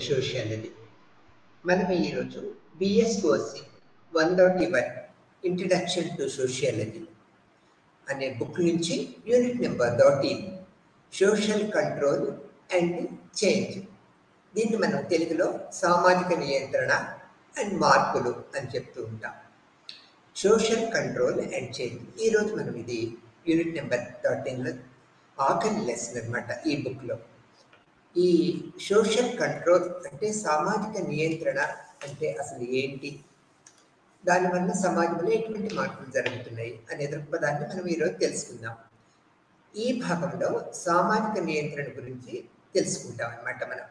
Sociology. మనం ఈరోజు బిఎస్ఓసి 101 introduction to sociology అనే బుక్ నుంచి unit number 13 social control and change. దీన్ని మనం తెలుగులో సామాజిక నియంత్రణ అండ్ మార్పులు అని చెప్తూ ఉంటాం. Social control and change. ఈరోజు మనం ఇది యూనిట్ నెంబర్ 13లో ఆఖరి లెసన్ అనమాట ఈ బుక్లో. ఈ సోషల్ కంట్రోల్ అంటే సామాజిక నియంత్రణ అంటే అసలు ఏంటి, దానివల్ల సమాజంలో ఎటువంటి మార్పులు జరుగుతున్నాయి అనే దృక్పథాన్ని మనం ఈరోజు తెలుసుకుందాం. ఈ భాగంలో సామాజిక నియంత్రణ గురించి తెలుసుకుంటాం అన్నమాట. మనం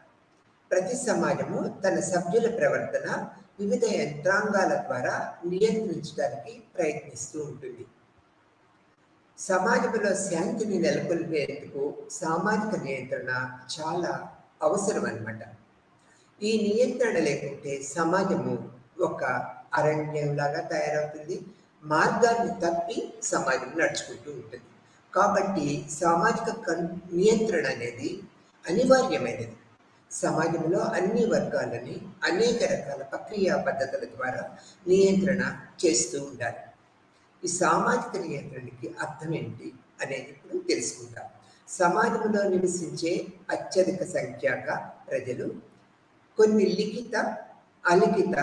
ప్రతి సమాజము తన సభ్యుల ప్రవర్తన వివిధ యంత్రాంగాల ద్వారా నియంత్రించడానికి ప్రయత్నిస్తూ ఉంటుంది. సమాజంలో శాంతిని నెలకొల్పేందుకు సామాజిక నియంత్రణ చాలా అవసరం అన్నమాట. ఈ నియంత్రణ లేకుంటే సమాజము ఒక అరణ్యంలాగా తయారవుతుంది, మార్గాన్ని తప్పి సమాజం నడుచుకుంటూ ఉంటుంది. కాబట్టి సామాజిక నియంత్రణ అనేది అనివార్యమైనది. సమాజంలో అన్ని వర్గాలని అనేక రకాల ప్రక్రియ పద్ధతుల ద్వారా నియంత్రణ చేస్తూ ఉండాలి. ఈ సామాజిక నియంత్రణకి అర్థం ఏంటి అనేది ఇప్పుడు తెలుసుకుంటాం. సమాజంలో నివసించే అత్యధిక సంఖ్యాక ప్రజలు కొన్ని లిఖిత అలిఖిత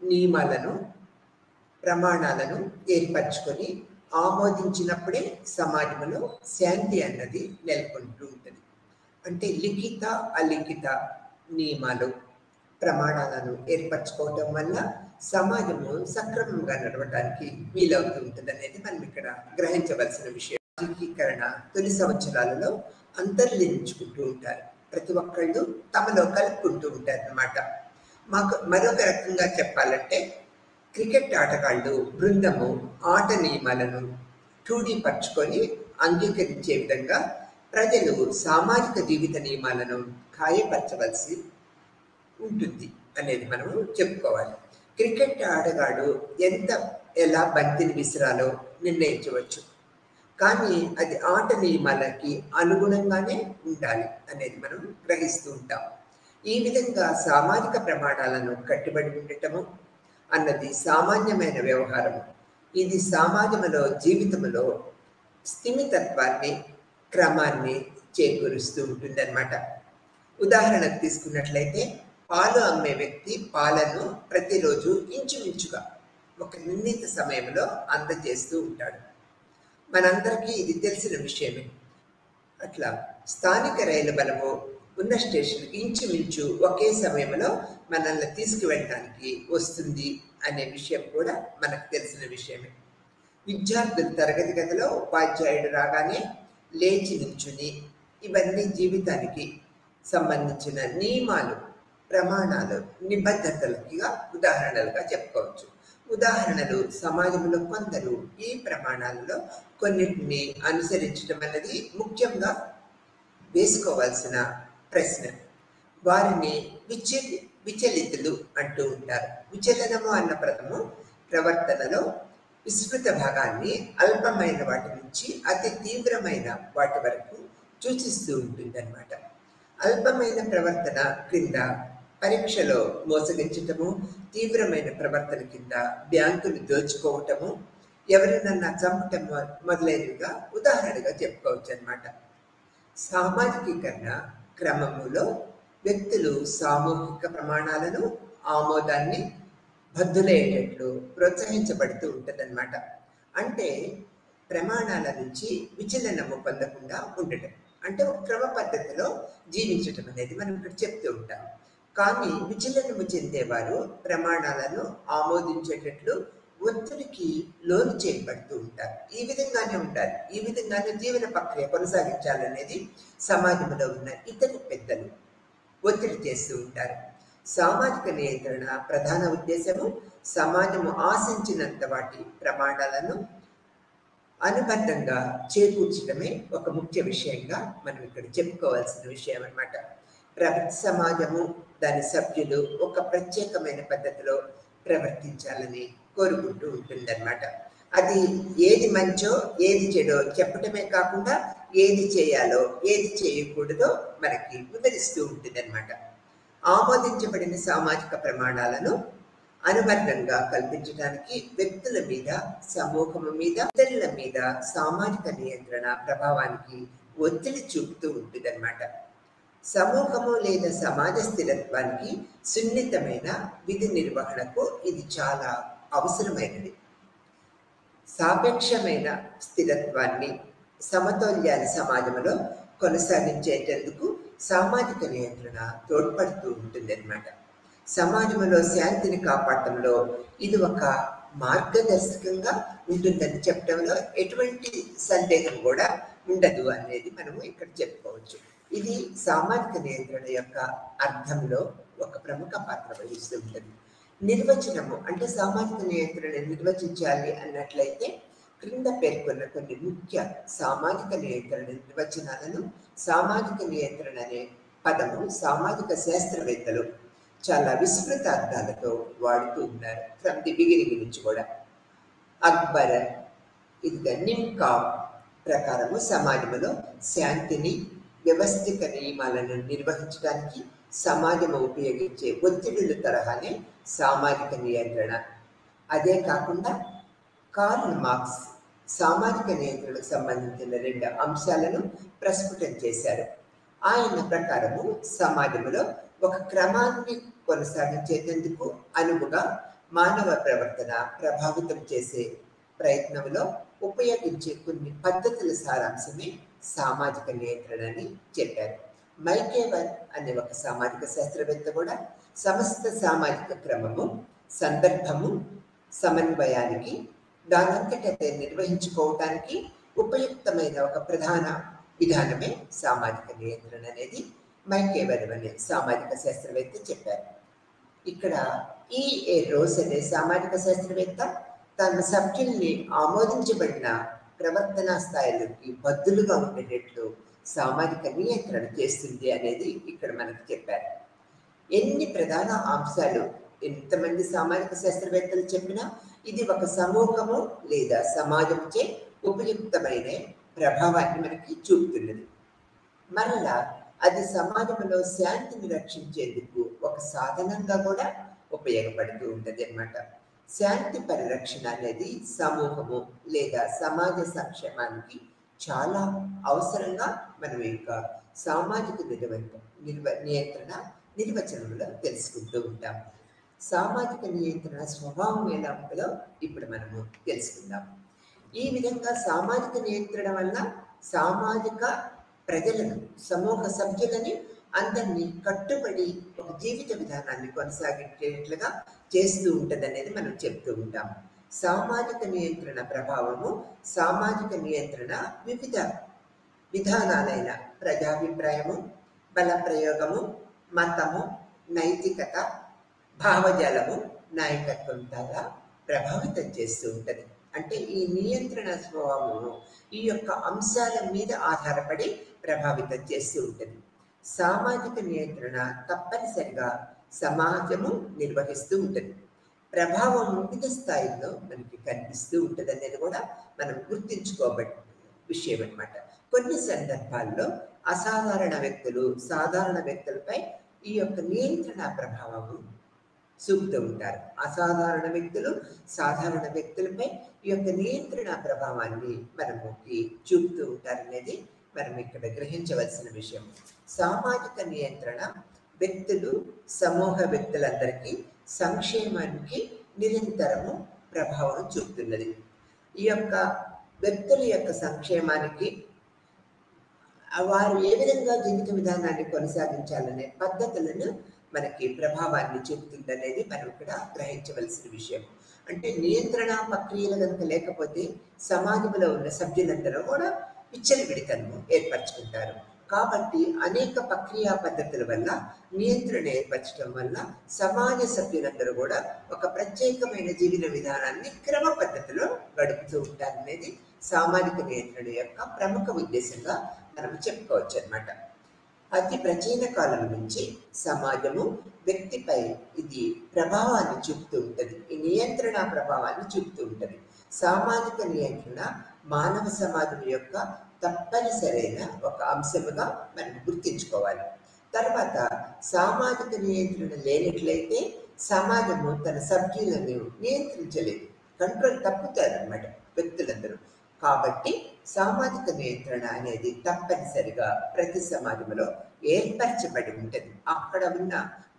నియమాలను ప్రమాణాలను ఏర్పరచుకొని ఆమోదించినప్పుడే సమాజంలో శాంతి అన్నది నెలకొంటూ ఉంటుంది. అంటే లిఖిత అలిఖిత నియమాలు ప్రమాణాలను ఏర్పరచుకోవటం వల్ల సమాజము సక్రమంగా నడవడానికి వీలవుతూ ఉంటుంది అనేది మనం ఇక్కడ గ్రహించవలసిన విషయం. సామాజికీకరణ తొలి సంవత్సరాలలో అంతర్లీనించుకుంటూ ఉంటారు. ప్రతి ఒక్కళ్ళు తమలో కలుపుకుంటూ ఉంటారు అన్నమాట. మాకు మరొక రకంగా చెప్పాలంటే క్రికెట్ ఆటగాళ్ళు బృందము ఆట నియమాలను రూఢీపరచుకొని అంగీకరించే విధంగా ప్రజలు సామాజిక జీవిత నియమాలను ఖాయపరచవలసి ఉంటుంది అనేది మనం చెప్పుకోవాలి. క్రికెట్ ఆటగాడు ఎలా బంతిని విసిరాలో నిర్ణయించవచ్చు, కానీ అది ఆట నియమాలకి అనుగుణంగానే ఉండాలి అనేది మనం గ్రహిస్తూ ఉంటాం. ఈ విధంగా సామాజిక ప్రమాణాలను కట్టుబడి ఉండటము అన్నది సామాన్యమైన వ్యవహారము. ఇది సమాజంలో జీవితంలో స్థిమితత్వాన్ని క్రమాన్ని చేకూరుస్తూ ఉంటుందన్నమాట. ఉదాహరణకు తీసుకున్నట్లయితే పాలు అమ్మే వ్యక్తి పాలను ప్రతిరోజు ఇంచుమించుగా ఒక నిర్ణీత సమయంలో అందజేస్తూ ఉంటాడు. మనందరికీ ఇది తెలిసిన విషయమే. అట్లా స్థానిక రైలు బలము ఉన్న స్టేషన్కి ఇంచుమించు ఒకే సమయంలో మనల్ని తీసుకువెళ్ళడానికి వస్తుంది అనే విషయం కూడా మనకు తెలిసిన విషయమే. విద్యార్థులు తరగతి గదిలో ఉపాధ్యాయుడు రాగానే లేచి నిల్చుని ఇవన్నీ జీవితానికి సంబంధించిన నియమాలు ప్రమాణాలు నిబద్ధతలుగా ఉదాహరణలుగా చెప్పుకోవచ్చు. ఉదాహరణలు సమాజంలో కొందరు ఈ ప్రమాణాలలో కొన్నిటిని అనుసరించడం అనేది ముఖ్యంగా వేసుకోవాల్సిన ప్రశ్న. వారిని విచలితులు అంటూ ఉంటారు. విచలనము అన్న పదము ప్రవర్తనలో విస్తృత భాగాన్ని అల్పమైన వాటి నుంచి అతి తీవ్రమైన వాటి వరకు సూచిస్తూ ఉంటుంది అన్నమాట. అల్పమైన ప్రవర్తన కింద పరీక్షలో మోసగించటము, తీవ్రమైన ప్రవర్తన కింద బ్యాంకులు దోచుకోవటము, ఎవరినన్నా చంపటం మొదలైనవిగా ఉదాహరణగా చెప్పుకోవచ్చు అన్నమాట. సామాజికీకరణ క్రమములో వ్యక్తులు సామూహిక ప్రమాణాలను ఆమోదాన్ని బద్దులయ్యేటట్లు ప్రోత్సహించబడుతూ ఉంటుందన్నమాట. అంటే ప్రమాణాల నుంచి విచలనము పొందకుండా ఉండటం అంటే ఒక క్రమ పద్ధతిలో జీవించటం అనేది మనం ఇక్కడ చెప్తూ ఉంటాం. కానీ విచలనము చెందేవారు ప్రమాణాలను ఆమోదించేటట్లు ఒత్తిడికి లోను చేయబడుతూ ఉంటారు. ఈ విధంగానే ఉండాలి, ఈ విధంగానే జీవన ప్రక్రియ కొనసాగించాలనేది సమాజంలో ఉన్న ఇతర పెద్దలు ఒత్తిడి చేస్తూ ఉంటారు. సామాజిక నియంత్రణ ప్రధాన ఉద్దేశము సమాజము ఆశించినంత వాటి ప్రమాణాలను అనుబద్ధంగా చేకూర్చడమే ఒక ముఖ్య విషయంగా మనం ఇక్కడ చెప్పుకోవాల్సిన విషయం అన్నమాట. ప్రతి సమాజము దాని సభ్యులు ఒక ప్రత్యేకమైన పద్ధతిలో ప్రవర్తించాలని కోరుకుంటూ ఉంటుందన్నమాట. అది ఏది మంచో ఏది చెడో చెప్పటమే కాకుండా ఏది చేయాలో ఏది చేయకూడదో మనకి వివరిస్తూ ఉంటుంది అన్నమాట. ఆమోదించబడిన సామాజిక ప్రమాణాలను అనువర్గంగా కల్పించడానికి వ్యక్తుల మీద, సమూహము మీద, ఇతరుల మీద సామాజిక నియంత్రణ ప్రభావానికి ఒత్తిడి చూపుతూ ఉంటుందన్నమాట. సమూహము లేదా సమాజ స్థిరత్వానికి సున్నితమైన విధి నిర్వహణకు ఇది చాలా అవసరమైనది. సాపేక్షమైన స్థిరత్వాన్ని, సమతౌల్యాన్ని సమాజంలో కొనసాగించేందుకు సామాజిక నియంత్రణ తోడ్పడుతూ ఉంటుందన్నమాట. సమాజంలో శాంతిని కాపాడటంలో ఇది ఒక మార్గదర్శకంగా ఉంటుందని చెప్పడంలో ఎటువంటి సందేహం కూడా ఉండదు అనేది మనము ఇక్కడ చెప్పుకోవచ్చు. ఇది సామాజిక నియంత్రణ యొక్క అర్థంలో ఒక ప్రముఖ పాత్ర వహిస్తూ ఉంటుంది. నిర్వచనము అంటే సామాజిక నియంత్రణ నిర్వచించాలి అన్నట్లయితే క్రింద పేర్కొన్న కొన్ని ముఖ్య సామాజిక నియంత్రణ నిర్వచనాలను, సామాజిక నియంత్రణ అనే పదము సామాజిక శాస్త్రవేత్తలు చాలా విస్తృత అర్థాలతో వాడుతూ ఉన్నారు. ఫ్రమ్ ది బిగినింగ్ నుంచి కూడా. అక్బర్ నిమ్కావ్ ప్రకారము సమాజంలో శాంతిని, వ్యవస్థిత నియమాలను నిర్వహించడానికి సమాజము ఉపయోగించే ఒత్తిడుల తరహానే సామాజిక నియంత్రణ. అదే కాకుండా కార్ల్ మార్క్స్ సామాజిక నియంత్రణకు సంబంధించిన 2 అంశాలను ప్రస్ఫుటం చేశారు. ఆయన ప్రకారము సమాజంలో ఒక క్రమాన్ని కొనసాగించేందుకు అనువుగా మానవ ప్రవర్తన ప్రభావితం చేసే ప్రయత్నంలో ఉపయోగించే కొన్ని పద్ధతుల సారాంశమే సామాజిక నియంత్రణ అని చెప్పారు. మైకేవర్ అనే ఒక సామాజిక శాస్త్రవేత్త కూడా సమస్త సామాజిక క్రమము, సందర్భము, సమన్వయానికి, దానంతటదే నిర్వహించుకోవటానికి ఉపయుక్తమైన ఒక ప్రధాన విధానమే సామాజిక నియంత్రణ అనేది మైకేవర్ అనే సామాజిక శాస్త్రవేత్త చెప్పారు. ఇక్కడ ఈఏ రోజ్ అనే సామాజిక శాస్త్రవేత్త తన సభ్యుల్ని ఆమోదించబడిన ప్రవర్తనా స్థాయిలోకి బద్దులుగా ఉండేటట్లు సామాజిక నియంత్రణ చేస్తుంది అనేది ఇక్కడ మనకు చెప్పారు. ఎన్ని ప్రధాన అంశాలు ఎంతమంది సామాజిక శాస్త్రవేత్తలు చెప్పినా ఇది ఒక సమూహము లేదా సమాజంచే ఉపయుక్తమైన ప్రభావాన్ని మనకి చూపుతున్నది. మరలా అది సమాజంలో శాంతిని రక్షించేందుకు ఒక సాధనంగా కూడా ఉపయోగపడుతూ ఉంటుంది అన్నమాట. శాంతి పరిరక్షణ అనేది సమూహము లేదా సమాజ సంక్షేమానికి చాలా అవసరంగా మనం ఇంకా సామాజిక నియంత్రణ నిర్వచనంలో తెలుసుకుంటూ ఉంటాం. సామాజిక నియంత్రణ స్వభావం ఎలా ఉంటుందో ఇప్పుడు మనము తెలుసుకుందాం. ఈ విధంగా సామాజిక నియంత్రణ వల్ల సామాజిక ప్రజలను, సమూహ సభ్యులని అందరినీ కట్టుబడి ఒక జీవిత విధానాన్ని కొనసాగించేట్లుగా చేస్తూ ఉంటుంది అనేది మనం చెప్తూ ఉంటాం. సామాజిక నియంత్రణ ప్రభావము, సామాజిక నియంత్రణ వివిధ విధానాలైన ప్రజాభిప్రాయము, బల ప్రయోగము, మతము, నైతికత, భావజాలము, నాయకత్వం ద్వారా ప్రభావితం చేస్తూ ఉంటుంది. అంటే ఈ నియంత్రణ స్వభావము ఈ యొక్క అంశాల మీద ఆధారపడి ప్రభావితం చేస్తూ ఉంటుంది. సామాజిక నియంత్రణ తప్పనిసరిగా సమాజము నిర్వహిస్తూ ఉంటుంది. ప్రభావం వివిధ స్థాయిలో మనకి కనిపిస్తూ ఉంటుంది అనేది కూడా మనం గుర్తించుకోబడి విషయం అన్నమాట. కొన్ని సందర్భాల్లో అసాధారణ వ్యక్తులు సాధారణ వ్యక్తులపై ఈ యొక్క నియంత్రణ ప్రభావము చూపుతూ ఉంటారు. అసాధారణ వ్యక్తులు సాధారణ వ్యక్తులపై ఈ యొక్క నియంత్రణ ప్రభావాన్ని మనకి చూపుతూ ఉంటారు అనేది మనం ఇక్కడ గ్రహించవలసిన విషయం. సామాజిక నియంత్రణ వ్యక్తులు, సమూహ వ్యక్తులందరికీ సంక్షేమానికి నిరంతరము ప్రభావం చూపుతున్నది. ఈ యొక్క వ్యక్తుల యొక్క సంక్షేమానికి వారు ఏ విధంగా జీవిత విధానాన్ని కొనసాగించాలనే పద్ధతులను మనకి ప్రభావాన్ని చూపుతుందనేది మనం ఇక్కడ గ్రహించవలసిన విషయం. అంటే నియంత్రణ ప్రక్రియలు కనుక లేకపోతే సమాజంలో ఉన్న సభ్యులందరూ కూడా విచ్చలవిడితనము ఏర్పరచుకుంటారు. కాబట్టి అనేక ప్రక్రియా పద్ధతుల వల్ల నియంత్రణ ఏర్పరచడం వల్ల సమాజ సభ్యులందరూ కూడా ఒక ప్రత్యేకమైన జీవన విధానాన్ని క్రమ పద్ధతిలో గడుపుతూ ఉంటారు అనేది సామాజిక నియంత్రణ యొక్క ప్రముఖ ఉద్దేశంగా మనం చెప్పుకోవచ్చు అన్నమాట. అతి ప్రాచీన కాలం నుంచి సమాజము వ్యక్తిపై ఇది ప్రభావాన్ని చూపుతూ ఉంటుంది. ఈ నియంత్రణ ప్రభావాన్ని చూపుతూ ఉంటుంది. సామాజిక నియంత్రణ మానవ సమాజం యొక్క తప్పనిసరైన ఒక అంశముగా మనం గుర్తించుకోవాలి. తర్వాత సామాజిక నియంత్రణ లేనట్లయితే సమాజము తన సభ్యులను నియంత్రించలేదు, కంట్రోల్ తప్పుతారు అన్నమాట వ్యక్తులందరూ. కాబట్టి సామాజిక నియంత్రణ అనేది తప్పనిసరిగా ప్రతి సమాజంలో ఏర్పరచబడి ఉంటుంది. అక్కడ ఉన్న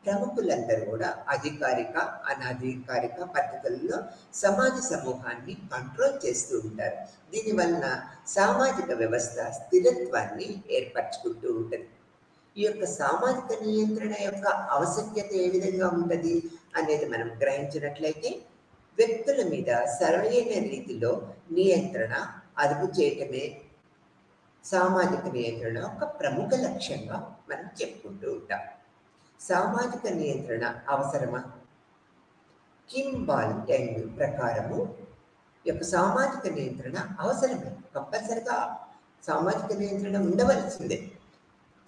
ప్రముఖులందరూ కూడా అధికారిక అనధికారిక పద్ధతుల్లో సమాజ సమూహాన్ని కంట్రోల్ చేస్తూ ఉంటారు. దీనివలన సామాజిక వ్యవస్థ స్థిరత్వాన్ని ఏర్పరచుకుంటూ ఉంటుంది. ఈ యొక్క సామాజిక నియంత్రణ యొక్క ఆవశ్యకత ఏ విధంగా ఉంటుంది అనేది మనం గ్రహించినట్లయితే, వ్యక్తుల మీద సరైన రీతిలో నియంత్రణ అదుపు చేయటమే సామాజిక నియంత్రణ ఒక ప్రముఖ లక్ష్యంగా మనం చెప్పుకుంటూ ఉంటాం. సామాజిక నియంత్రణ అవసరమా? కిమ్ బాల్టెంగ్ ప్రకారము యొక్క సామాజిక నియంత్రణ అవసరమే, కంపల్సరిగా సామాజిక నియంత్రణ ఉండవలసిందే.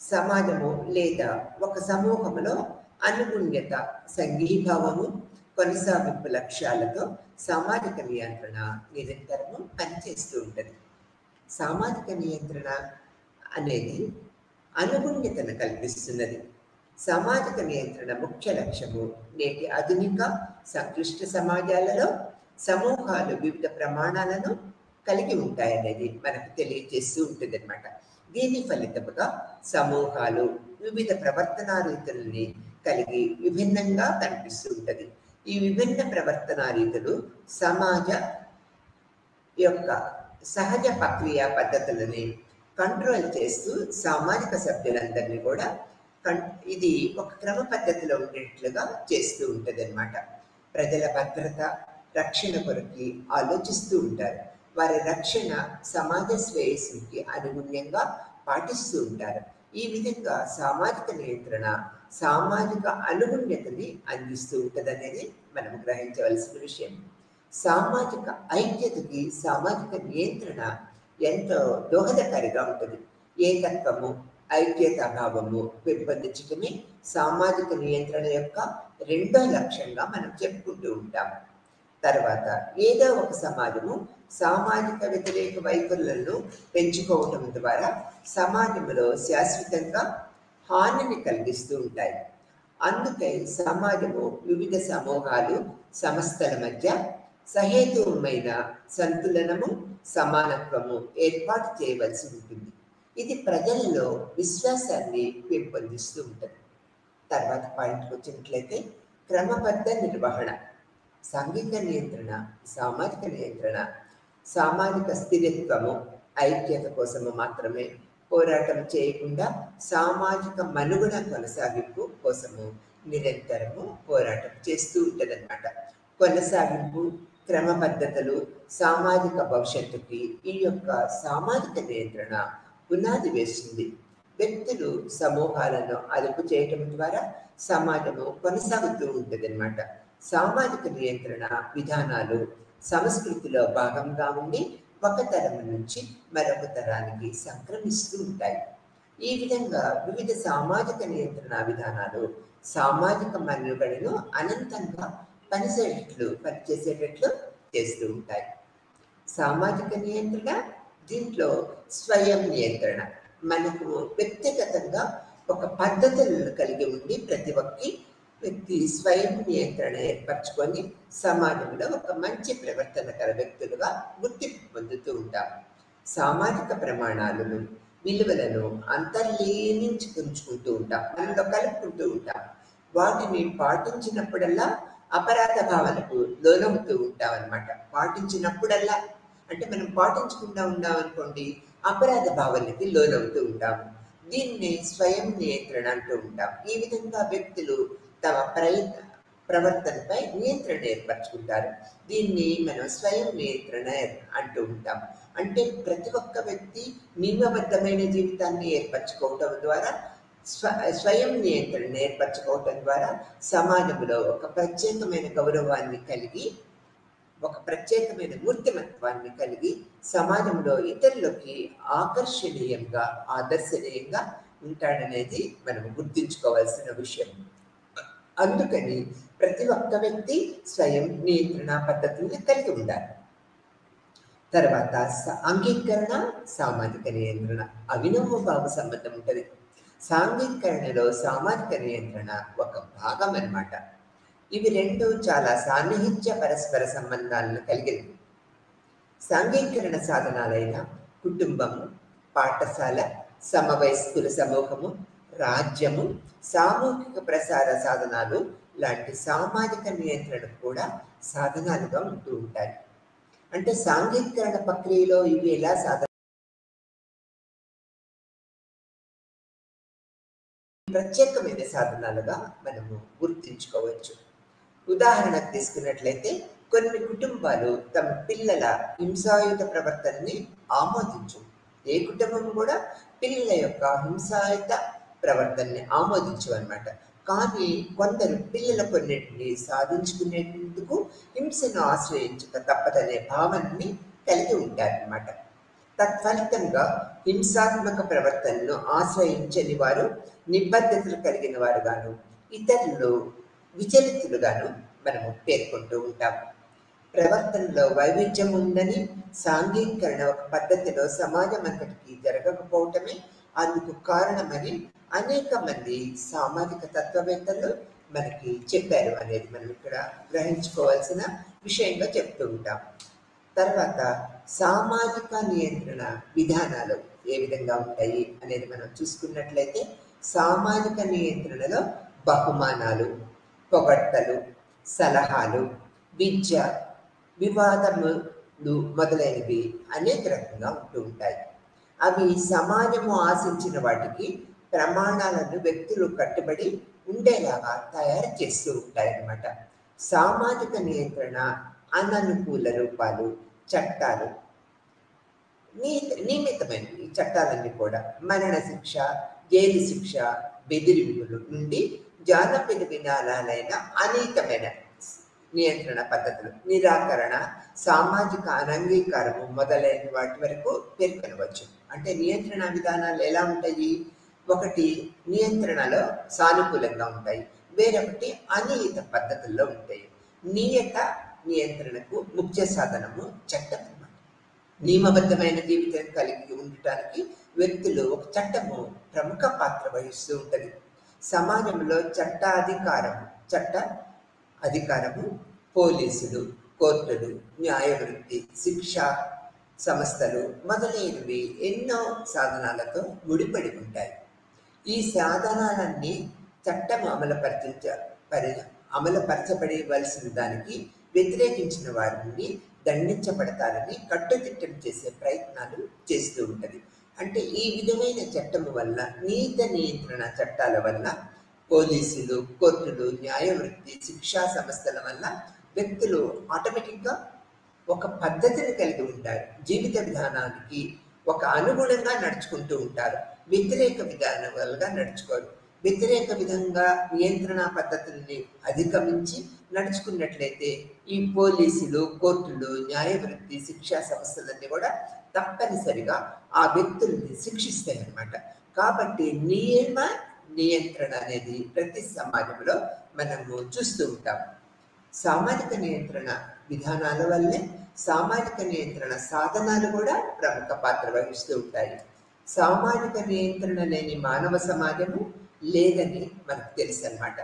సమాజము లేదా ఒక సమూహంలో అనుగుణ్యత, సంఘీభావము, కొనసాగింపు లక్ష్యాలతో సామాజిక నియంత్రణ నిరంతరము పనిచేస్తూ ఉంటుంది. సామాజిక నియంత్రణ అనేది అనుగుణ్యతను కల్పిస్తున్నది. సామాజిక నియంత్రణ ముఖ్య లక్ష్యము నేటి ఆధునిక సంక్లిష్ట సమాజాలలో సమూహాలు వివిధ ప్రమాణాలను కలిగి ఉంటాయనేది మనకు తెలియజేస్తూ ఉంటుంది అన్నమాట. దీని ఫలితముగా సమూహాలు వివిధ ప్రవర్తనా రీతుల్ని కలిగి విభిన్నంగా కనిపిస్తూ ఉంటుంది. ఈ విభిన్న ప్రవర్తనా రీతులు సమాజ యొక్క సహజ ప్రక్రియ పద్ధతులని కంట్రోల్ చేస్తూ సామాజిక సభ్యులందరినీ కూడా ఇది ఒక క్రమ పద్ధతిలో ఉండేట్లుగా చేస్తూ ఉంటుంది అన్నమాట. ప్రజల భద్రత, రక్షణ కొరకు ఆలోచిస్తూ ఉంటారు. వారి రక్షణ సమాజ శ్రేయస్సుకి అనుగుణ్యంగా పాటిస్తూ ఉంటారు. ఈ విధంగా సామాజిక నియంత్రణ సామాజిక అనుగుణ్యతని అందిస్తూ ఉంటుంది అనేది మనం గ్రహించవలసిన విషయం. సామాజిక ఐక్యతకి సామాజిక నియంత్రణ ఎంతో దోహదకారిగా ఉంటుంది. ఏకత్వము, ఐక్యతాభావము పెంపొందించడమే సామాజిక నియంత్రణ యొక్క రెండో లక్ష్యంగా మనం చెప్పుకుంటూ ఉంటాం. తర్వాత ఏదో ఒక సమాజము సామాజిక వ్యతిరేక వైఖరులను పెంచుకోవటం ద్వారా సమాజంలో శాశ్వతంగా హానిని కలిగిస్తూ ఉంటాయి. అందుకై సమాజము వివిధ సమూహాలు, సంస్థల మధ్య సహేతుకమైన సంతులనము, సమానత్వము ఏర్పాటు చేయవలసి ఉంటుంది. ఇది ప్రజల్లో విశ్వాసాన్ని పెంపొందిస్తూ ఉంటుంది. తర్వాత పాయింట్కి వచ్చినట్లయితే క్రమబద్ధ నిర్వహణ. సాంఘిక నియంత్రణ, సామాజిక నియంత్రణ సామాజిక స్థిరత్వము, ఐక్యత కోసము మాత్రమే పోరాటం చేయకుండా సామాజిక మనుగడ కొనసాగింపు కోసము నిరంతరము పోరాటం చేస్తూ ఉంటుందన్నమాట. కొనసాగింపు, క్రమబద్ధతలు, సామాజిక భవిష్యత్తుకి ఈ యొక్క సామాజిక నియంత్రణ పునాది వేస్తుంది. వ్యక్తులు సమూహాలను అదుపు చేయటం ద్వారా సమాజము కొనసాగుతూ ఉంటుంది అన్నమాట. సామాజిక నియంత్రణ విధానాలు సంస్కృతిలో భాగంగా ఉండి ఒక తరం నుంచి మరొక తరానికి సంక్రమిస్తూ ఉంటాయి. ఈ విధంగా వివిధ సామాజిక నియంత్రణ విధానాలు సామాజిక మనుగడను అనంతంగా పనిచేసేటట్లు చేస్తూ ఉంటాయి. సామాజిక నియంత్రణ, దీంట్లో స్వయం నియంత్రణ. మనకు వ్యక్తిగతంగా ఒక పద్ధతులను కలిగి ఉండి ప్రతి ఒక్క వ్యక్తి స్వయం నియంత్రణ ఏర్పరచుకొని సమాజంలో ఒక మంచి ప్రవర్తన గల వ్యక్తులుగా గుర్తింపు పొందుతూ ఉంటాం. సామాజిక ప్రమాణాలను, విలువలను అంతర్లీనించుకుంటూ ఉంటాం, మనలో కలుపుకుంటూ ఉంటాం. వాటిని పాటించినప్పుడల్లా అపరాధ భావనకు లోనవుతూ ఉంటాం అన్నమాట. పాటించినప్పుడల్లా అంటే మనం పాటించకుండా ఉన్నాం అనుకోండి, అపరాధ భావనకి లోనవుతూ ఉంటాము. దీన్ని స్వయం నియంత్రణ అంటూ ఉంటాం. ఈ విధంగా వ్యక్తులు తమ ప్రవర్తనపై నియంత్రణ ఏర్పరచుకుంటారు. దీన్ని మనం స్వయం నియంత్రణ అంటూ ఉంటాం. అంటే ప్రతి ఒక్క వ్యక్తి నియమబద్ధమైన జీవితాన్ని ఏర్పరచుకోవటం ద్వారా, స్వయం నియంత్రణ ఏర్పరచుకోవటం ద్వారా సమాజంలో ఒక ప్రత్యేకమైన గౌరవాన్ని కలిగి, ఒక ప్రత్యేకమైన మూర్తిమత్వాన్ని కలిగి సమాజంలో ఇతరులకి ఆకర్షణీయంగా, ఆదర్శనీయంగా ఉంటాడనేది మనం గుర్తుంచుకోవాల్సిన విషయం. అందుకని ప్రతి ఒక్క వ్యక్తి స్వయం నియంత్రణ పద్ధతుల్ని కలిగి ఉండాలి. తర్వాత అంగీకరణ, సామాజిక నియంత్రణ అవినోభావ సంబంధం ఉంటుంది. సాంఘికీకరణలో సామాజిక నియంత్రణ ఒక భాగం అన్నమాట. ఇవి రెండు చాలా సాన్నిహిత్య పరస్పర సంబంధాలను కలిగినవి. సాంఘికీకరణ సాధనాలైన కుటుంబము, పాఠశాల, సమవయస్కుల సమూహము, రాజ్యము, సామూహిక ప్రసార సాధనాలు లాంటి సామాజిక నియంత్రణకు కూడా సాధనాలుగా ఉంటూ ఉంటాయి. అంటే సాంఘికీకరణ ప్రక్రియలో ఇవి ఎలా ప్రత్యేకమైన సాధనాలుగా మనము గుర్తించుకోవచ్చు. ఉదాహరణకు తీసుకున్నట్లయితే కొన్ని కుటుంబాలు తమ పిల్లల హింసాయుత ప్రవర్తనని ఆమోదించు. ఏ కుటుంబం కూడా పిల్లల యొక్క హింసాయుత ప్రవర్తనని ఆమోదించు అన్నమాట. కానీ కొందరు పిల్లల కొన్నింటిని సాధించుకునేందుకు హింసను ఆశ్రయించక తప్పదనే భావనని కలిగి ఉంటారన్నమాట. తత్ఫలితంగా హింసాత్మక ప్రవర్తనను ఆశ్రయించని వారు నిబద్ధతలు కలిగిన వారుగాను, ఇతరులు విచలితులుగాను మనము పేర్కొంటూ ఉంటాం. ప్రవర్తనలో వైవిధ్యం ఉందని, సాంఘికీకరణ ఒక పద్ధతిలో సమాజం అంతటికి జరగకపోవటమే అందుకు కారణమని అనేక మంది సామాజిక తత్వవేత్తలు మనకి చెప్పారు అనేది మనం ఇక్కడ గ్రహించుకోవాల్సిన విషయంగా చెప్తూ ఉంటాం. తర్వాత సామాజిక నియంత్రణ విధానాలు ఏ విధంగా ఉంటాయి అనేది మనం చూసుకున్నట్లయితే, సామాజిక నియంత్రణలో బహుమానాలు, పొగడ్తలు, సలహాలు, విద్య, వివాదములు మొదలైనవి అనేక రకంగా ఉంటూ ఉంటాయి. అవి సమాజము ఆశించిన వాటికి ప్రమాణాలను వ్యక్తులు కట్టుబడి ఉండేలాగా తయారు చేస్తూ ఉంటాయన్నమాట. సామాజిక నియంత్రణ అననుకూల రూపాలు, చట్టాలు, నియమితమైనవి. చట్టాలన్నీ కూడా మరణ శిక్ష, జైలు శిక్ష, బెదిరింపులు నుండి జానపద విధానాలైన అనేకమైన నియంత్రణ పద్ధతులు, నిరాకరణ, సామాజిక అనంగీకారము మొదలైన వాటి వరకు పేర్కొనవచ్చు. అంటే నియంత్రణ విధానాలు ఎలా ఉంటాయి? ఒకటి నియంత్రణలో సానుకూలంగా ఉంటాయి, వేరొకటి అనియత పద్ధతుల్లో ఉంటాయి. నియత నియంత్రణకు ముఖ్య సాధనము చట్టం అన్నమాట. నియమబద్ధమైన జీవితం కలిగి ఉండటానికి వ్యక్తులు ఒక చట్టము ప్రముఖ పాత్ర వహిస్తూ ఉంటుంది. సమాజంలో చట్ట అధికారము పోలీసులు, కోర్టులు, న్యాయవృత్తి, శిక్షా సంస్థలు మొదలైనవి ఎన్నో సాధనాలతో ముడిపడి ఉంటాయి. ఈ సాధనాలన్నీ చట్టం అమలుపరచబడవలసిన దానికి వ్యతిరేకించిన వారిని దండించబడతారని కట్టుదిట్టం చేసే ప్రయత్నాలు చేస్తూ ఉంటుంది. అంటే ఈ విధమైన చట్టము వల్ల, నీతి నియంత్రణ చట్టాల వల్ల, పోలీసులు, కోర్టులు, న్యాయవృత్తి, శిక్షా సంస్థల వల్ల వ్యక్తులు ఆటోమేటిక్గా ఒక పద్ధతిని కలిగి ఉంటారు. జీవిత విధానానికి ఒక అనుగుణంగా నడుచుకుంటూ ఉంటారు. వ్యతిరేక విధానాలుగా నడుచుకోరు. వ్యతిరేక విధంగా నియంత్రణ పద్ధతుల్ని అధిగమించి నడుచుకున్నట్లయితే ఈ పోలీసులు, కోర్టులు, న్యాయవృత్తి, శిక్షా సంస్థలన్నీ కూడా తప్పనిసరిగా ఆ వ్యక్తుల్ని శిక్షిస్తాయి అన్నమాట. కాబట్టి నియంత్రణ అనేది ప్రతి సమాజంలో మనము చూస్తూ ఉంటాం. సామాజిక నియంత్రణ విధానాల వల్లే సామాజిక నియంత్రణ సాధనాలు కూడా ప్రముఖ పాత్ర వహిస్తూ ఉంటాయి. సామాజిక నియంత్రణ లేని మానవ సమాజము లేదని మనకు తెలుసు అన్నమాట.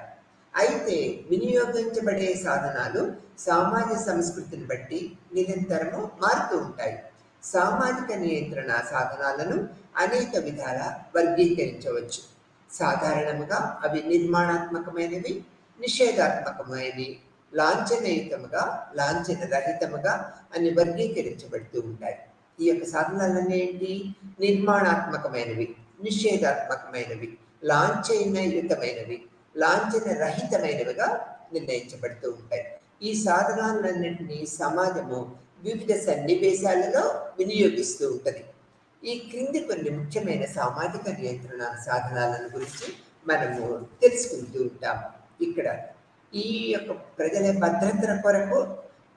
అయితే వినియోగించబడే సాధనాలు సమాజ సంస్కృతిని బట్టి నిరంతరము మారుతూ ఉంటాయి. సామాజిక నియంత్రణ సాధనాలను అనేక విధాల వర్గీకరించవచ్చు. సాధారణంగా అవి నిర్మాణాత్మకమైనవి, నిషేధాత్మకమైనవి, లాంఛనయుతముగా, లాంఛన రహితముగా అని వర్గీకరించబడుతూ ఉంటాయి. ఈ యొక్క సాధనాలన్నీ ఏంటి? నిర్మాణాత్మకమైనవి, నిషేధాత్మకమైనవి, లాంఛనయుతమైనవి, లాంఛన రహితమైనవిగా నిర్ణయించబడుతూ ఉంటాయి. ఈ సాధనాలన్నింటినీ సమాజము వివిధ సన్నివేశాలలో వినియోగిస్తూ ఉంటుంది. ఈ క్రింది కొన్ని ముఖ్యమైన సామాజిక నియంత్రణ సాధనాలను గురించి మనము తెలుసుకుంటూ ఉంటాము. ఇక్కడ ఈ యొక్క ప్రజల భద్రత కొరకు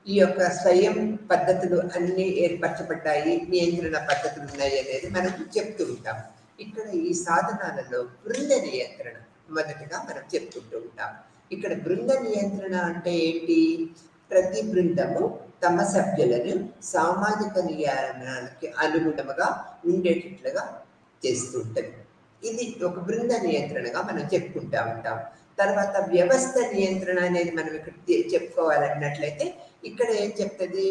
ఈ యొక్క స్వయం పద్ధతులు అన్నీ ఏర్పరచబడ్డాయి, నియంత్రణ పద్ధతులు ఉన్నాయి అనేది మనం చెప్తూ ఉంటాం. ఇక్కడ ఈ సాధనాలలో బృంద నియంత్రణ మొదటగా మనం చెప్పుకుంటూ ఉంటాం. ఇక్కడ బృంద నియంత్రణ అంటే ఏంటి? ప్రతి బృందము తమ సభ్యులను సామాజిక నియమాలకి అనుగుణంగా ఉండేటట్లుగా చేస్తూ ఉంటుంది. ఇది ఒక బృంద నియంత్రణగా మనం చెప్పుకుంటా ఉంటాం. తర్వాత వ్యవస్థ నియంత్రణ అనేది మనం ఇక్కడ చెప్పుకోవాలన్నట్లయితే ఇక్కడ ఏం చెప్తుంది,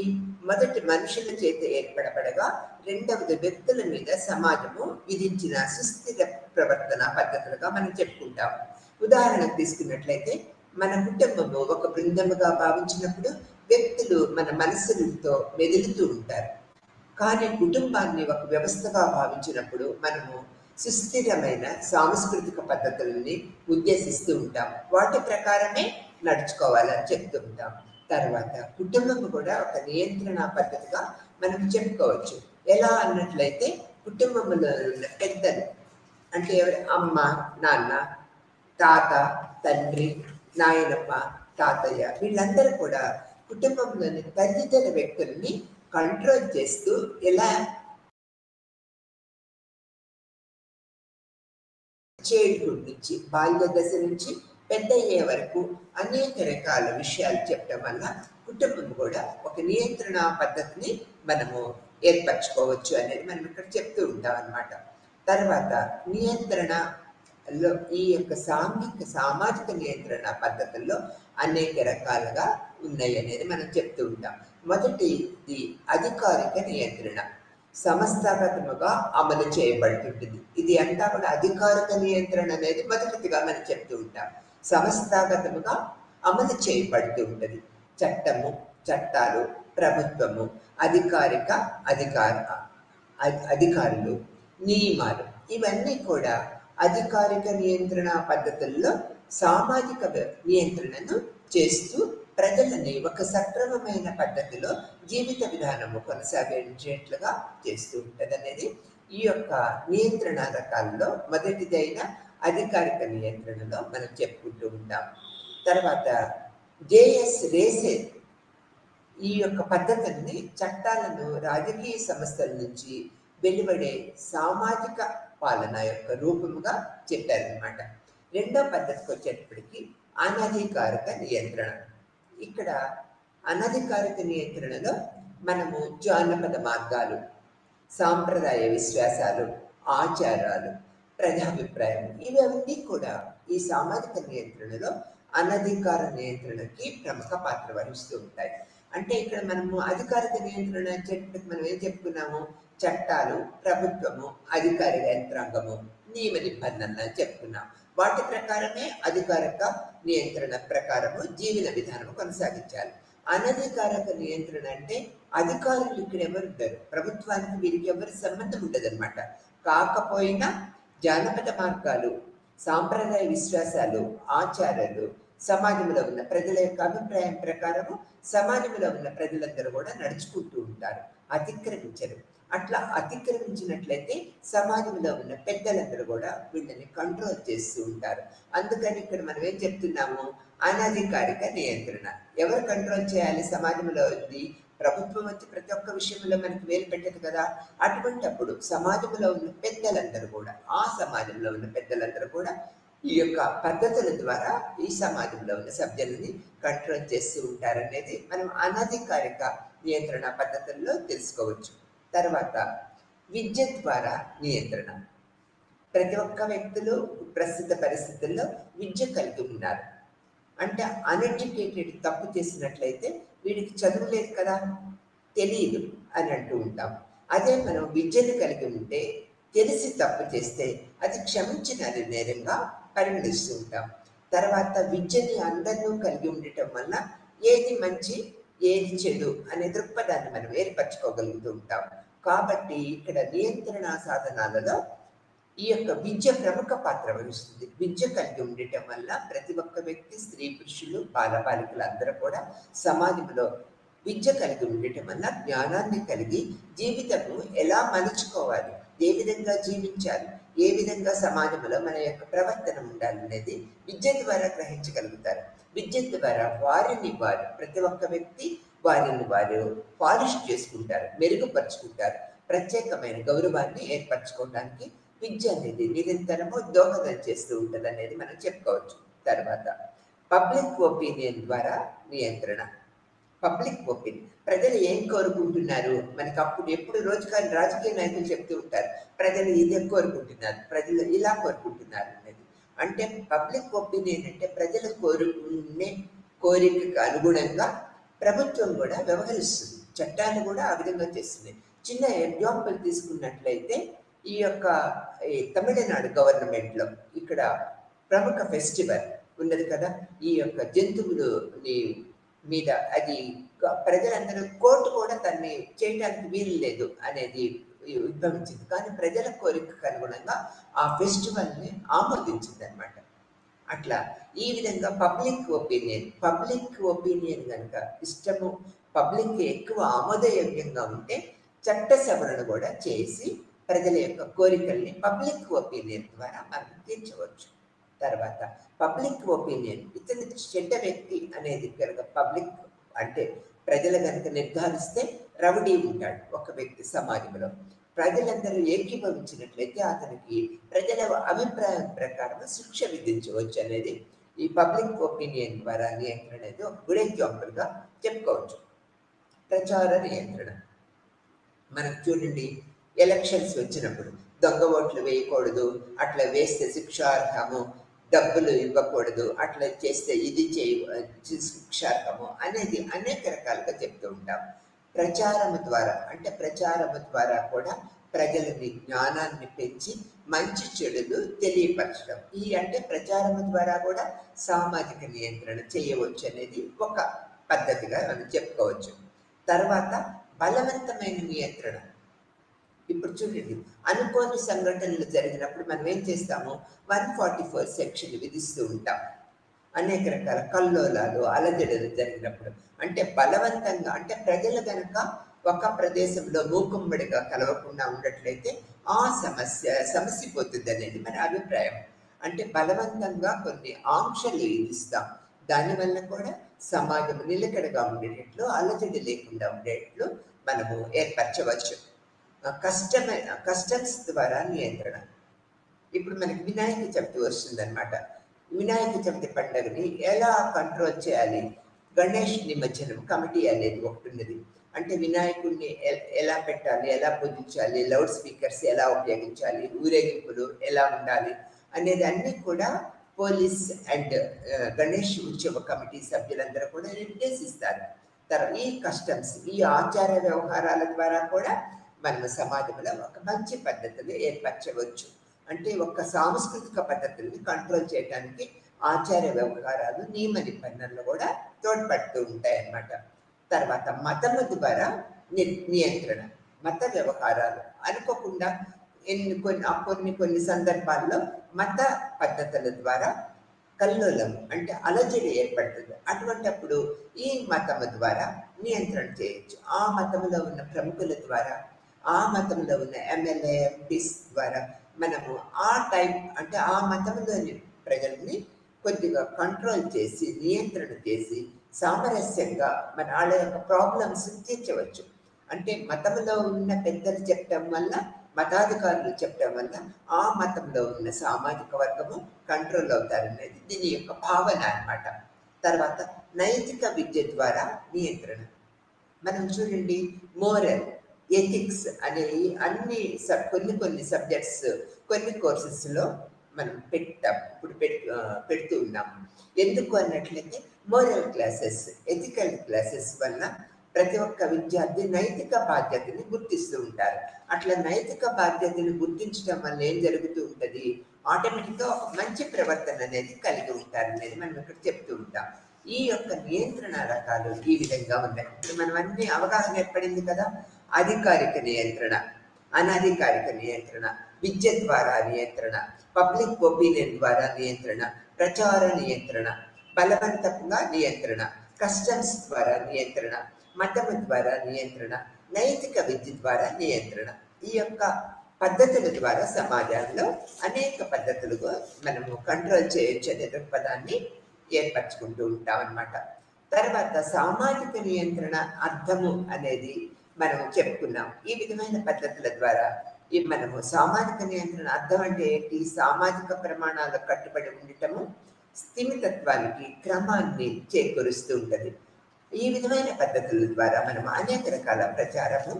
మొదటి మనుషుల చేత ఏర్పడబడగా రెండవది వ్యక్తుల మీద సమాజము విధించిన సుస్థిర ప్రవర్తన పద్ధతులుగా మనం చెప్పుకుంటాం. ఉదాహరణకు తీసుకున్నట్లయితే మన కుటుంబము ఒక బృందముగా భావించినప్పుడు వ్యక్తులు మన మనస్సులతో మెదులుతూ ఉంటారు. కానీ కుటుంబాన్ని ఒక వ్యవస్థగా భావించినప్పుడు మనము సుస్థిరమైన సాంస్కృతిక పద్ధతులని ఉద్దేశిస్తూ ఉంటాం. వాటి ప్రకారమే నడుచుకోవాలని చెప్తూ ఉంటాం. తర్వాత కుటుంబం కూడా ఒక నియంత్రణ పద్ధతిగా మనం చెప్పుకోవచ్చు. ఎలా అన్నట్లయితే కుటుంబంలో ఉన్న పెద్దలు అంటే ఎవరు, అమ్మ, నాన్న, తాత, తండ్రి, నాయనమ్మ, తాతయ్య, వీళ్ళందరూ కూడా కుటుంబంలోని తదితర వ్యక్తుల్ని కంట్రోల్ చేస్తూ ఎలా చైల్డ్హుడ్ నుంచి బాల్య దశ నుంచి పెద్ద అయ్యే వరకు అనేక రకాల విషయాలు చెప్పడం వల్ల కుటుంబం కూడా ఒక నియంత్రణ పద్ధతిని మనము ఏర్పరచుకోవచ్చు అనేది మనం ఇక్కడ చెప్తూ ఉంటాం అన్నమాట. తర్వాత నియంత్రణలో ఈ యొక్క సామాజిక నియంత్రణ పద్ధతుల్లో అనేక రకాలుగా ఉన్నాయి అనేది మనం చెప్తూ ఉంటాం. మొదటిది అధికారిక నియంత్రణ, సంస్థాగతముగా అమలు చేయబడుతుంటుంది. ఇది అంతా కూడా అధికారిక నియంత్రణ అనేది మొదటిదిగా మనం చెప్తూ ఉంటాం. సంస్థాగతముగా అమలు చేయబడుతూ ఉంటుంది. చట్టము, చట్టాలు, ప్రభుత్వము, అధికారులు, నియమాలు, ఇవన్నీ కూడా అధికారిక నియంత్రణ పద్ధతుల్లో సామాజిక నియంత్రణను చేస్తూ ప్రజలని ఒక సక్రమమైన పద్ధతిలో జీవిత విధానము కొనసాగించేట్లుగా చేస్తూ ఉంటుంది అనేది ఈ యొక్క నియంత్రణ రకాల్లో మొదటిదైన అధికారిక నియంత్రణలో మనం చెప్పుకుంటూ ఉంటాం. తర్వాత జేఎస్ రేసే ఈ యొక్క పద్ధతుల్ని చట్టాలను రాజకీయ సంస్థల నుంచి వెలువడే సామాజిక పాలన యొక్క రూపముగా చెప్పారనమాట. రెండో పద్ధతికి వచ్చేటప్పటికి అనధికారిక నియంత్రణ. ఇక్కడ అనధికారిక నియంత్రణలో మనము జానపద మార్గాలు, సాంప్రదాయ విశ్వాసాలు, ఆచారాలు, ప్రజాభిప్రాయం, ఇవన్నీ కూడా ఈ సామాజిక నియంత్రణలో అనధికార నియంత్రణకి ప్రముఖ పాత్ర వహిస్తూ ఉంటాయి. అంటే ఇక్కడ మనము అధికారిక నియంత్రణ చెప్పేటప్పుడు మనం ఏం చెప్పుకున్నాము, చట్టాలు, ప్రభుత్వము, అధికారిక యంత్రాంగము, నియమ నిబంధనలు చెప్పుకున్నాం. వాటి ప్రకారమే అధికారిక నియంత్రణ ప్రకారము జీవన విధానము కొనసాగించాలి. అనధికారిక నియంత్రణ అంటే అధికారులు ఇక్కడ ఎవరు ఉంటారు, ప్రభుత్వానికి వీరికి ఎవరి సంబంధం ఉండదన్నమాట. కాకపోయినా జానపద మార్గాలు, సాంప్రదాయ విశ్వాసాలు, ఆచారాలు సమాజంలో ఉన్న ప్రజల యొక్క అభిప్రాయం ప్రకారము సమాజంలో ఉన్న ప్రజలందరూ కూడా నడుచుకుంటూ ఉంటారు, అతిక్రమించరు. అట్లా అతిక్రమించినట్లయితే సమాజంలో ఉన్న పెద్దలందరూ కూడా వీళ్ళని కంట్రోల్ చేస్తూ ఉంటారు. అందుకని ఇక్కడ మనం ఏం చెప్తున్నాము, అనధికారిక నియంత్రణ. ఎవరు కంట్రోల్ చేయాలి సమాజంలో ఉంది, ప్రభుత్వం వచ్చి ప్రతి ఒక్క విషయంలో మనకి వేలు పెట్టదు కదా. అటువంటప్పుడు సమాజంలో ఉన్న పెద్దలందరూ కూడా, ఆ సమాజంలో ఉన్న పెద్దలందరూ కూడా ఈ యొక్క పద్ధతుల ద్వారా ఈ సమాజంలో ఉన్న సభ్యులని కంట్రోల్ చేస్తూ ఉంటారనేది మనం అనధికారిక నియంత్రణ పద్ధతుల్లో తెలుసుకోవచ్చు. తర్వాత విద్య ద్వారా నియంత్రణ. ప్రతి ఒక్క వ్యక్తులు ప్రస్తుత పరిస్థితుల్లో విద్య కలిగి ఉన్నారు. అంటే అన్ఎడ్యుకేటెడ్ తప్పు చేసినట్లయితే వీడికి చదువు లేదు కదా, తెలియదు అని అంటూ ఉంటాం. అదే మనం విద్యను కలిగి ఉంటే తెలిసి తప్పు చేస్తే అది క్షమించిన నేరంగా పరిగణిస్తూ ఉంటాం. తర్వాత విద్యని అందరినీ కలిగి ఉండటం వల్ల ఏది మంచి ఏది చెడు అనే దృక్పథాన్ని మనం ఏర్పరచుకోగలుగుతూ ఉంటాం. కాబట్టి ఇక్కడ నియంత్రణ సాధనాలలో ఈ యొక్క విద్య ప్రముఖ పాత్ర వహిస్తుంది. విద్య కలిగి ఉండటం వల్ల ప్రతి ఒక్క వ్యక్తి, స్త్రీ పురుషులు, బాలబాలికలు అందరూ కూడా సమాజంలో విద్య కలిగి ఉండటం వల్ల జ్ఞానాన్ని కలిగి జీవితము ఎలా మలుచుకోవాలి, ఏ విధంగా జీవించాలి, ఏ విధంగా సమాజంలో మన యొక్క ప్రవర్తన ఉండాలి అనేది విద్య ద్వారా గ్రహించగలుగుతారు. విద్య ద్వారా వారిని వారు, ప్రతి ఒక్క వ్యక్తి వారిని వారు పాలిష్ చేసుకుంటారు, మెరుగుపరుచుకుంటారు. ప్రత్యేకమైన గౌరవాన్ని ఏర్పరచుకోవడానికి విద్య అనేది నిరంతరము దోహదం చేస్తూ ఉంటుంది అనేది మనం చెప్పుకోవచ్చు. తర్వాత పబ్లిక్ ఒపీనియన్ ద్వారా నియంత్రణ. పబ్లిక్ ఒపీనియన్, ప్రజలు ఏం కోరుకుంటున్నారు మనకి. అప్పుడు ఎప్పుడు రోజుకాని రాజకీయ నాయకులు చెప్తూ ఉంటారు, ప్రజలు ఇదే కోరుకుంటున్నారు, ప్రజలు ఇలా కోరుకుంటున్నారు అనేది. అంటే పబ్లిక్ ఒపీనియన్ అంటే ప్రజలు కోరుకునే కోరికకు అనుగుణంగా ప్రభుత్వం కూడా వ్యవహరిస్తుంది, చట్టాలు కూడా ఆ విధంగా చేస్తుంది. చిన్న ఎగ్జాంపుల్ తీసుకున్నట్లయితే ఈ యొక్క తమిళనాడు గవర్నమెంట్లో ఇక్కడ ప్రముఖ ఫెస్టివల్ ఉన్నది కదా, ఈ యొక్క జంతువులు మీద అది ప్రజలందరూ కోర్టు కూడా దాన్ని చేయడానికి వీలు లేదు అనేది ఉద్భవించింది. కానీ ప్రజల కోరికకు అనుగుణంగా ఆ ఫెస్టివల్ని ఆమోదించింది అనమాట. అట్లా ఈ విధంగా పబ్లిక్ ఒపీనియన్ కనుక ఇష్టము, పబ్లిక్ ఎక్కువ ఆమోదయోగ్యంగా ఉంటే చట్ట సవరణ కూడా చేసి ప్రజల యొక్క కోరికల్ని పబ్లిక్ ఒపీనియన్ ద్వారా మనం తీర్చవచ్చు. తర్వాత పబ్లిక్ ఒపీనియన్, ఇతని చెడ్డ వ్యక్తి అనేది కనుక పబ్లిక్ అంటే ప్రజలు కనుక నిర్ధారిస్తే రౌడీ ఉంటాడు ఒక వ్యక్తి సమాజంలో. ప్రజలందరూ ఏకీభవించినట్లయితే అతనికి ప్రజల అభిప్రాయం ప్రకారం శిక్ష విధించవచ్చు అనేది ఈ పబ్లిక్ ఒపీనియన్ ద్వారా నియంత్రణ అనేది ఒక గుడ్ ఎగ్జాంపుల్గా చెప్పుకోవచ్చు. ప్రచార నియంత్రణ మనకు చూడండి, ఎలక్షన్స్ వచ్చినప్పుడు దొంగ ఓట్లు వేయకూడదు, అట్లా వేస్తే శిక్షార్హము, డబ్బులు ఇవ్వకూడదు, అట్లా చేస్తే ఇది శిక్షార్హము అనేది అనేక రకాలుగా చెప్తూ ఉంటాం. ప్రచారము ద్వారా కూడా ప్రజలని జ్ఞానాన్ని పెంచి మంచి చెడులు తెలియపరచడం. అంటే ప్రచారము ద్వారా కూడా సామాజిక నియంత్రణ చేయవచ్చు అనేది ఒక పద్ధతిగా మనం చెప్పుకోవచ్చు. తర్వాత బలవంతమైన నియంత్రణ. ఇప్పుడు చూడండి, అనుకోని సంఘటనలు జరిగినప్పుడు మనం ఏం చేస్తాము, 144 సెక్షన్ విధిస్తూ ఉంటాం. అనేక రకాల కల్లోలాలు అలజడులు జరిగినప్పుడు అంటే బలవంతంగా, అంటే ప్రజలు కనుక ఒక ప్రదేశంలో మూకుమ్మడిగా కలవకుండా ఉన్నట్లయితే ఆ సమస్య పోతుంది అనేది మన అభిప్రాయం. అంటే బలవంతంగా కొన్ని ఆంక్షలు విధిస్తాం, దానివల్ల కూడా సమాజం నిలకడగా ఉండేటట్లు, అలజడి లేకుండా ఉండేటట్లు మనము ఏర్పరచవచ్చు. కస్టమ్స్ ద్వారా నియంత్రణ. ఇప్పుడు మనకి వినాయక చవితి వస్తుందన్నమాట. వినాయక చవితి పండుగని ఎలా కంట్రోల్ చేయాలి, గణేష్ నిమజ్జనం కమిటీ అనేది ఒకటి ఉన్నది. అంటే వినాయకుడిని ఎలా పెట్టాలి, ఎలా పూజించాలి, లౌడ్ స్పీకర్స్ ఎలా ఉపయోగించాలి, ఊరేగింపులు ఎలా ఉండాలి అనేది అన్నీ కూడా పోలీస్ అండ్ గణేష్ ఉత్సవ కమిటీ సభ్యులందరూ కూడా నిర్దేశిస్తారు. ఈ కస్టమ్స్, ఈ ఆచార వ్యవహారాల ద్వారా కూడా మనం సమాజంలో ఒక మంచి పద్ధతులు ఏర్పరచవచ్చు. అంటే ఒక సాంస్కృతిక పద్ధతుల్ని కంట్రోల్ చేయడానికి ఆచార వ్యవహారాలు, నియమ నిబంధనలు కూడా తోడ్పడుతూ ఉంటాయి అన్నమాట. తర్వాత మతము ద్వారా నియంత్రణ. మత వ్యవహారాలు అనుకోకుండా కొన్ని సందర్భాల్లో మత పద్ధతుల ద్వారా కల్లోలం అంటే అలజడి ఏర్పడుతుంది. అటువంటప్పుడు ఈ మతము ద్వారా నియంత్రణ చేయొచ్చు. ఆ మతంలో ఉన్న ప్రముఖుల ద్వారా, ఆ మతంలో ఉన్న ఎమ్మెల్యే ఎంపీస్ ద్వారా మనము అంటే ఆ మతంలోని ప్రజల్ని కొద్దిగా కంట్రోల్ చేసి, నియంత్రణ చేసి సామరస్యంగా మన వాళ్ళ యొక్క ప్రాబ్లమ్స్ తీర్చవచ్చు. అంటే మతంలో ఉన్న పెద్దలు చెప్పడం వల్ల, మతాధికారులు చెప్పడం వల్ల ఆ మతంలో ఉన్న సామాజిక వర్గము కంట్రోల్ అవుతారనేది దీని యొక్క భావన అన్నమాట. తర్వాత నైతిక విద్య ద్వారా నియంత్రణ. మనం చూడండి, మోరల్, ఎథిక్స్ అనేవి అన్ని కొన్ని సబ్జెక్ట్స్, కొన్ని కోర్సెస్లో మనం పెడుతూ ఉన్నాము. ఎందుకు అన్నట్లయితే మోరల్ క్లాసెస్, ఎథికల్ క్లాసెస్ వల్ల ప్రతి ఒక్క విద్యార్థి నైతిక బాధ్యతని గుర్తిస్తూ ఉంటారు. అట్లా నైతిక బాధ్యతని గుర్తించడం వల్ల ఏం జరుగుతూ ఉంటుంది, ఆటోమేటిక్గా ఒక మంచి ప్రవర్తన అనేది కలిగి ఉంటారు అనేది మనం ఇక్కడ చెప్తూ ఉంటాం. ఈ యొక్క నియంత్రణ రకాలు ఈ విధంగా ఉన్నాయి. ఇప్పుడు మనం అన్ని అవగాహన ఏర్పడింది కదా. అధికారిక నియంత్రణ, అనధికారిక నియంత్రణ, విద్య ద్వారా నియంత్రణ, పబ్లిక్ ఒపీనియన్ ద్వారా నియంత్రణ, ప్రచార నియంత్రణ, బలవంతంగా నియంత్రణ, కస్టమ్స్ ద్వారా నియంత్రణ, మతము ద్వారా నియంత్రణ, నైతిక విద్య ద్వారా నియంత్రణ. ఈ యొక్క పద్ధతుల ద్వారా సమాజంలో అనేక పద్ధతులుగా మనము కంట్రోల్ చేయొచ్చు అనే దృక్పథాన్ని ఏర్పరచుకుంటూ ఉంటాం అన్నమాట. తర్వాత సామాజిక నియంత్రణ అర్థము అనేది మనం చెప్పుకున్నాం. ఈ విధమైన పద్ధతుల ద్వారా మనము సామాజిక నియంత్రణ అర్థం అంటే ఏంటి, సామాజిక ప్రమాణాలకు కట్టుబడి ఉండటము స్థిమితత్వానికి క్రమాన్ని చేకూరుస్తూ ఉంటుంది. ఈ విధమైన పద్ధతుల ద్వారా మనం అనేక రకాల ప్రచారము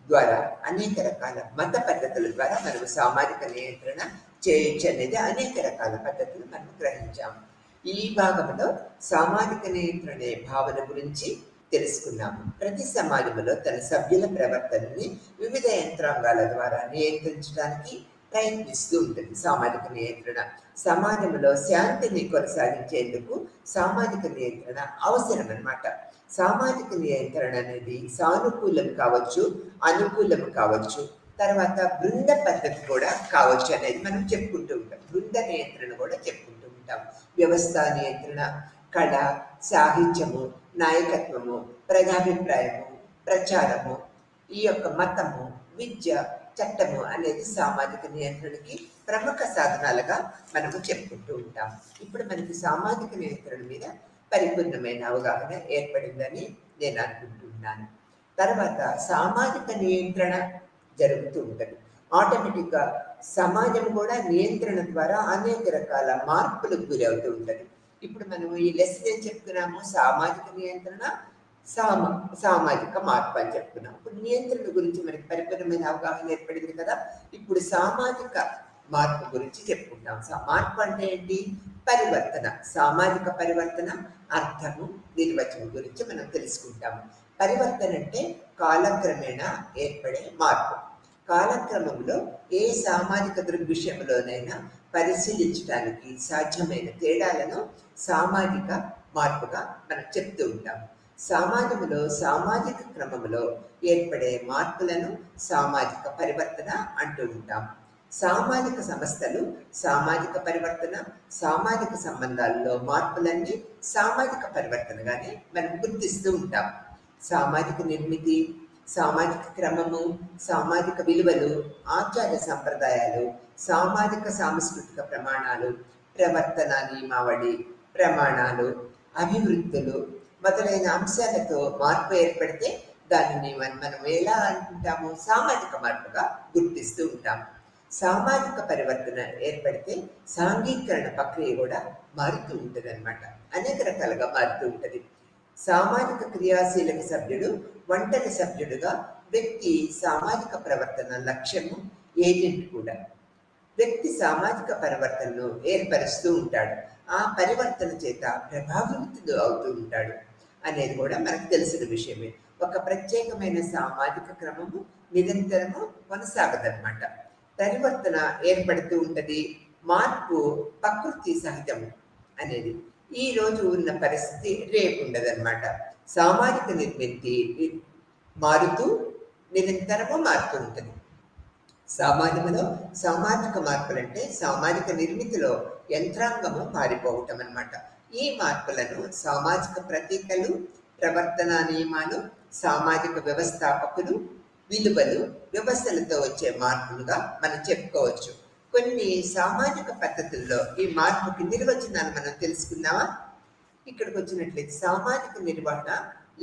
ద్వారా, అనేక రకాల మత పద్ధతుల ద్వారా మనం సామాజిక నియంత్రణ చేయొచ్చు అనేది అనేక రకాల పద్ధతులు మనం గ్రహించాము. ఈ భాగంలో సామాజిక నియంత్రణ భావన గురించి తెలుసుకున్నాము. ప్రతి సమాజంలో తన సభ్యుల ప్రవర్తనని వివిధ యంత్రాంగాల ద్వారా నియంత్రించడానికి ప్రయత్నిస్తూ ఉంటుంది. సామాజిక నియంత్రణ సమాజంలో శాంతిని కొనసాగించేందుకు సామాజిక నియంత్రణ అవసరం అన్నమాట. సామాజిక నియంత్రణ అనేది సానుకూలం కావచ్చు, అనుకూలం కావచ్చు, తర్వాత బృంద పద్ధతి కూడా కావచ్చు అనేది మనం చెప్పుకుంటూ ఉంటాం. బృంద నియంత్రణ కూడా చెప్పుకుంటూ ఉంటాం. వ్యవస్థ నియంత్రణ, కళ, సాహిత్యము, నాయకత్వము, ప్రజాభిప్రాయము, ప్రచారము, ఈ యొక్క మతము, విద్య, చట్టము అనేది సామాజిక నియంత్రణకి ప్రముఖ సాధనాలుగా మనము చెప్పుకుంటూ ఉంటాం. ఇప్పుడు మనకి సామాజిక నియంత్రణ మీద పరిపూర్ణమైన అవగాహన ఏర్పడిందని నేను అనుకుంటున్నాను. తర్వాత సామాజిక నియంత్రణ జరుగుతూ ఉంటుంది. ఆటోమేటిక్గా సమాజం కూడా నియంత్రణ ద్వారా అనేక రకాల మార్పులకు గురవుతూ ఉంటుంది. ఇప్పుడు మనం ఈ లెసన్ ఏం చెప్పుకున్నాము? సామాజిక నియంత్రణ, సామాజిక మార్పు అని చెప్పుకున్నాం. ఇప్పుడు నియంత్రణ గురించి మనకి పరిపూర్ణమైన అవగాహన ఏర్పడింది కదా. ఇప్పుడు సామాజిక మార్పు గురించి చెప్పుకుంటాం. మార్పు అంటే ఏంటి? పరివర్తన. సామాజిక పరివర్తన అర్థము, నిర్వచనం గురించి మనం తెలుసుకుంటాము. పరివర్తన అంటే కాలక్రమేణా ఏర్పడే మార్పు. కాలక్రమంలో ఏ సామాజిక దృగ్విషయంలోనైనా పరిశీలించడానికి సాధ్యమైన తేడాలను సామాజిక మార్పుగా మనం చెప్తూ ఉంటాము. సమాజంలో సామాజిక క్రమంలో ఏర్పడే మార్పులను సామాజిక పరివర్తన అంటూ ఉంటాం. సామాజిక సంస్థలు సామాజిక పరివర్తన, సామాజిక సంబంధాలలో మార్పులన్నీ సామాజిక పరివర్తనగానే మనం గుర్తిస్తూ ఉంటాం. సామాజిక నిర్మితి, సామాజిక క్రమము, సామాజిక విలువలు, ఆచార సంప్రదాయాలు, సామాజిక సాంస్కృతిక ప్రమాణాలు, ప్రవర్తన నియమావళి, ప్రమాణాలు, అభివృద్ధులు మొదలైన అంశాలతో మార్పు ఏర్పడితే దానిని మనం ఎలా అనుకుంటాము? సామాజిక మార్పుగా గుర్తిస్తూ ఉంటాము. సామాజిక పరివర్తన ఏర్పడితే సాంఘీకరణ ప్రక్రియ కూడా మారుతూ ఉంటుంది అన్నమాట. అనేక రకాలుగా మారుతూ ఉంటుంది. సామాజిక క్రియాశీలక సభ్యుడు ఒంటరి సభ్యుడుగా వ్యక్తి సామాజిక ప్రవర్తన లక్ష్యము, ఏజెంట్ కూడా. వ్యక్తి సామాజిక పరివర్తనను ఏర్పరుస్తూ ఉంటాడు. ఆ పరివర్తన చేత ప్రభావితుడు అవుతూ ఉంటాడు అనేది కూడా మనకు తెలిసిన విషయమే. ఒక ప్రత్యేకమైన సామాజిక క్రమము నిరంతరము కొనసాగదన్నమాట. పరివర్తన ఏర్పడుతూ ఉంటుంది. మార్పు ప్రకృతి సహజము అనేది. ఈ రోజు ఉన్న పరిస్థితి రేపు ఉండదన్నమాట. సామాజిక నిర్మితి మారుతూ నిరంతరము మారుతూ ఉంటుంది. సమాజంలో సామాజిక మార్పులంటే సామాజిక నిర్మితిలో యంత్రాంగము మారిపోవటం అన్నమాట. ఈ మార్పులను సామాజిక ప్రతీకలు, ప్రవర్తన నియమాలు, సామాజిక వ్యవస్థాపకులు, విలువలు, వ్యవస్థలతో వచ్చే మార్పులుగా మనం చెప్పుకోవచ్చు. కొన్ని సామాజిక పద్ధతుల్లో ఈ మార్పుకి నిర్వచనాలు మనం తెలుసుకుందామా? ఇక్కడికి వచ్చినట్లయితే సామాజిక నిర్వహణ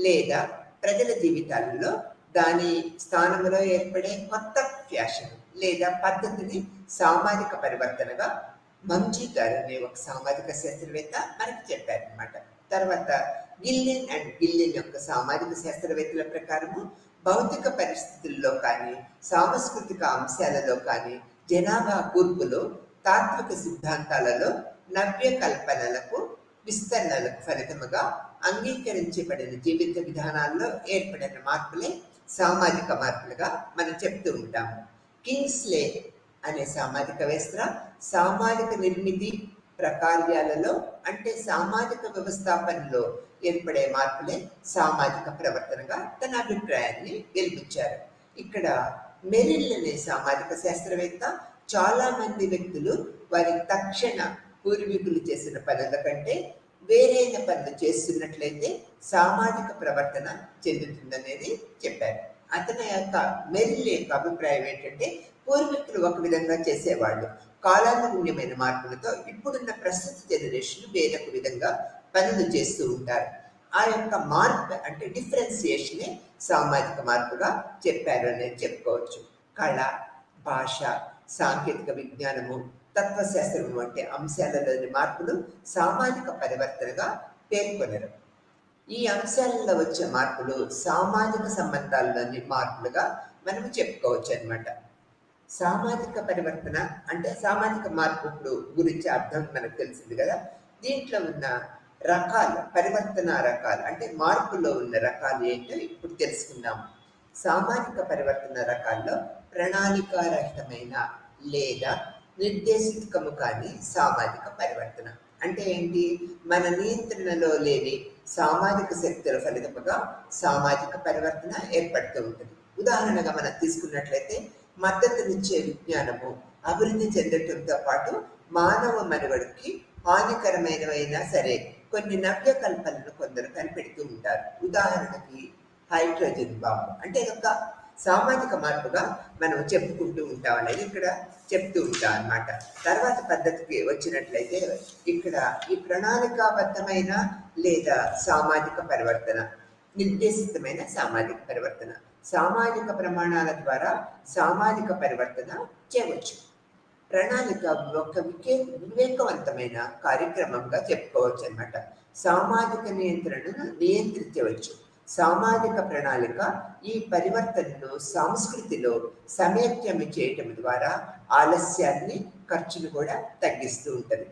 లేదా ప్రజల జీవితాలలో దాని స్థానంలో ఏర్పడే కొత్త ఫ్యాషన్ లేదా పద్ధతిని సామాజిక పరివర్తనగా మంజీ గారు అనే ఒక సామాజిక శాస్త్రవేత్త మనకి చెప్పారనమాట. తర్వాత గిల్లెన్ అండ్ గిల్లెన్ యొక్క సామాజిక శాస్త్రవేత్తల ప్రకారము భౌతిక పరిస్థితుల్లో కానీ, సాంస్కృతిక అంశాలలో కానీ, జనాభా కూర్పులో, తాత్విక సిద్ధాంతాలలో, నవ్య కల్పనలకు, విస్తరణలకు ఫలితముగా అంగీకరించబడిన జీవిత విధానాల్లో ఏర్పడిన మార్పులే సామాజిక మార్పులుగా మనం చెప్తూ ఉంటాము. కింగ్స్లే అనే సామాజికవేత్త సామాజిక నిర్మితి ప్రకార్యాలలో అంటే సామాజిక వ్యవస్థాపనలో ఏర్పడే మార్పులే సామాజిక ప్రవర్తనగా తన అభిప్రాయాన్ని వెలిపించారు. ఇక్కడ మెరిల్ అనే సామాజిక శాస్త్రవేత్త చాలా మంది వ్యక్తులు వారి తక్షణ పూర్వీకులు చేసిన పనుల కంటే వేరైన పనులు చేస్తున్నట్లయితే సామాజిక ప్రవర్తన చెందుతుందనేది చెప్పారు. అతని యొక్క మెరిల్ యొక్క అభిప్రాయం ఏంటంటే పూర్వీకులు ఒక విధంగా చేసేవాళ్ళు, కాలానుగుణ్యమైన మార్పులతో ఇప్పుడున్న ప్రస్తుత జనరేషన్ వేరొక విధంగా పనులు చేస్తూ ఉంటారు. ఆ యొక్క మార్పు అంటే డిఫరెన్సియేషనే సామాజిక మార్పుగా చెప్పారు అనేది చెప్పుకోవచ్చు. కళ, భాష, సాంకేతిక విజ్ఞానము, తత్వశాస్త్రం వంటి అంశాలలోని మార్పులు సామాజిక పరివర్తనగా పేర్కొనరు. ఈ అంశాలలో వచ్చే మార్పులు సామాజిక సంబంధాల్లోని మార్పులుగా మనం చెప్పుకోవచ్చు అన్నమాట. సామాజిక పరివర్తన అంటే సామాజిక మార్పు ఇప్పుడు గురించి అర్థం మనకు తెలిసింది కదా. దీంట్లో ఉన్న రకాలు, పరివర్తన రకాలు అంటే మార్పులో ఉన్న రకాలు ఏంటో ఇప్పుడు తెలుసుకుందాం. సామాజిక పరివర్తన రకాల్లో ప్రణాళికారహితమైన లేదా నిర్దేశితము కాని సామాజిక పరివర్తన అంటే ఏంటి? మన నియంత్రణలో లేని సామాజిక శక్తుల ఫలితముగా సామాజిక పరివర్తన ఏర్పడుతూ ఉంటుంది. ఉదాహరణగా మనం తీసుకున్నట్లయితే మద్దతునిచ్చే విజ్ఞానము అభివృద్ధి చెందటంతో పాటు మానవ మనుగడకి హానికరమైనవైనా సరే కొన్ని నవ్య కల్పనలు కొందరు కనిపెడుతూ ఉంటారు. ఉదాహరణకి హైడ్రోజన్ బాంబు అంటే ఒక సామాజిక మార్పుగా మనం చెప్పుకుంటూ ఉంటాం అనేది ఇక్కడ చెప్తూ ఉంటాం అన్నమాట. తర్వాత పద్ధతికి వచ్చినట్లయితే ఇక్కడ ఈ ప్రణాళికాబద్ధమైన లేదా సామాజిక పరివర్తన, నిర్దేశితమైన సామాజిక పరివర్తన, సామాజిక ప్రమాణాల ద్వారా సామాజిక పరివర్తన చేయవచ్చు. ప్రణాళిక ఒక వివేకవంతమైన కార్యక్రమంగా చెప్పుకోవచ్చు అన్నమాట. సామాజిక నియంత్రణను నియంత్రించవచ్చు. సామాజిక ప్రణాళిక ఈ పరివర్తనను సంస్కృతిలో సమైక్యం చేయటం ద్వారా ఆలస్యాన్ని, ఖర్చును కూడా తగ్గిస్తూ ఉంటుంది.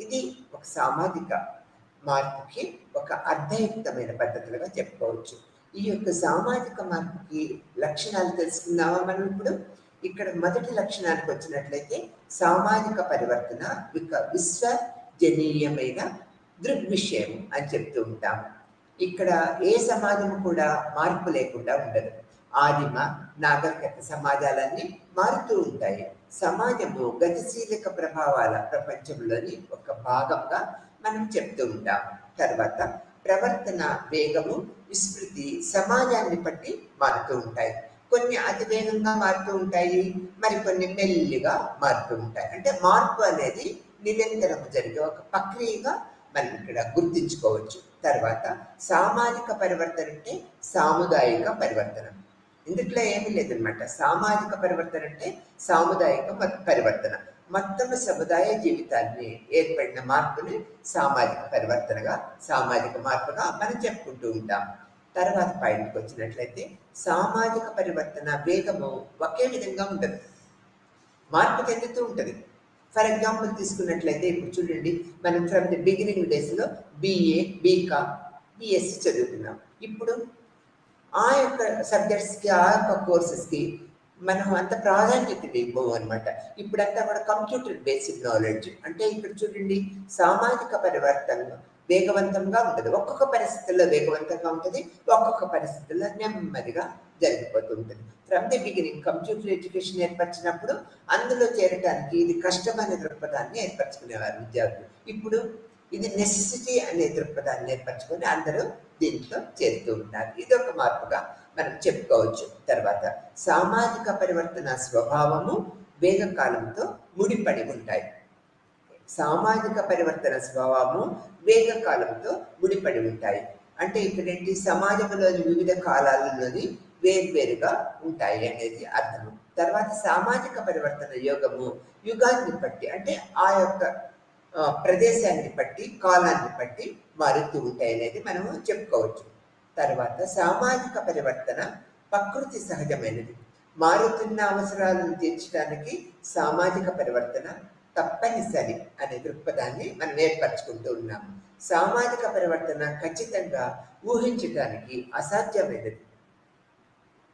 ఇది ఒక సామాజిక మార్పుకి ఒక అర్థయుక్తమైన పద్ధతులుగా చెప్పుకోవచ్చు. ఈ యొక్క సామాజిక మార్పుకి లక్షణాలు తెలుసుకుందామా మనం ఇప్పుడు? ఇక్కడ మొదటి లక్షణానికి వచ్చినట్లయితే సామాజిక పరివర్తన విశ్వజనీయమైన దృగ్విషయం అని చెప్తూ ఉంటాము. ఇక్కడ ఏ సమాజం కూడా మార్పు లేకుండా ఉండదు. ఆదిమ నాగరికత సమాజాలన్నీ మారుతూ ఉంటాయి. సమాజము గతిశీలక ప్రభావాల ప్రపంచంలోని ఒక భాగంగా మనం చెప్తూ ఉంటాం. తర్వాత ప్రవర్తన వేగము, విస్మృతి సమాజాన్ని బట్టి మారుతూ ఉంటాయి. కొన్ని అతి వేగంగా మారుతూ ఉంటాయి, మరికొన్ని మెల్లిగా మారుతూ ఉంటాయి. అంటే మార్పు అనేది నిరంతరం జరిగే ఒక ప్రక్రియగా మనం ఇక్కడ గుర్తించుకోవచ్చు. తర్వాత సామాజిక పరివర్తన అంటే సాముదాయిక పరివర్తన. ఇందుట్లో ఏమీ లేదనమాట. సామాజిక పరివర్తన అంటే సాముదాయిక పరివర్తన, మొత్తం సముదాయ జీవితాన్ని ఏర్పడిన మార్పుని సామాజిక పరివర్తనగా, సామాజిక మార్పుగా మనం చెప్పుకుంటూ ఉంటాం. తర్వాత పాయింట్కి వచ్చినట్లయితే సామాజిక పరివర్తన వేగము ఒకే విధంగా ఉండదు, మార్పు చెందుతూ ఉంటుంది. ఫర్ ఎగ్జాంపుల్ తీసుకున్నట్లయితే ఇప్పుడు చూడండి, మనం ఫ్రమ్ ది బిగినింగ్ డేస్లో BA, BCom, BSc చదువుతున్నాం. ఇప్పుడు ఆ యొక్క సబ్జెక్ట్స్కి, ఆ యొక్క కోర్సెస్కి మనం అంత ప్రాధాన్యత ఇవ్వము అనమాట. ఇప్పుడంతా కూడా కంప్యూటర్ బేస్డ్ నాలెడ్జ్. అంటే ఇక్కడ చూడండి, సామాజిక పరివర్తన వేగవంతంగా ఉండదు. ఒక్కొక్క పరిస్థితుల్లో వేగవంతంగా ఉంటుంది, ఒక్కొక్క పరిస్థితుల్లో నెమ్మదిగా జరిగిపోతూ ఉంటుంది. From the beginning computer education ఏర్పరిచినప్పుడు అందులో చేరడానికి ఇది కష్టమైన దృక్పథాన్ని ఏర్పరచుకునేవారు విద్యార్థులు. ఇప్పుడు ఇది నెసెసిటీ అనే దృక్పథాన్ని ఏర్పరచుకొని అందరూ దీంట్లో చేరుతూ ఉన్నారు. ఇది ఒక మార్పుగా మనం చెప్పుకోవచ్చు. తర్వాత సామాజిక పరివర్తన స్వభావము వేగకాలంతో ముడిపడి ఉంటాయి. సామాజిక పరివర్తన స్వభావము వేగకాలంతో ముడిపడి ఉంటాయి. అంటే ఇక్కడేంటి, సమాజంలోని వివిధ కాలాలలోని వేర్వేరుగా ఉంటాయి అనేది అర్థము. తర్వాత సామాజిక పరివర్తన యోగము యుగాన్ని బట్టి, అంటే ఆ యొక్క ప్రదేశాన్ని బట్టి, కాలాన్ని బట్టి మారుతూ ఉంటాయి అనేది మనము చెప్పుకోవచ్చు. తర్వాత సామాజిక పరివర్తన ప్రకృతి సహజమైనది. మారుతున్న అవసరాలను తీర్చడానికి సామాజిక పరివర్తన తప్పనిసరి అనే దృక్పథాన్ని మనం ఏర్పరచుకుంటూ ఉన్నాము. సామాజిక పరివర్తన ఖచ్చితంగా ఊహించడానికి అసాధ్యమైనది.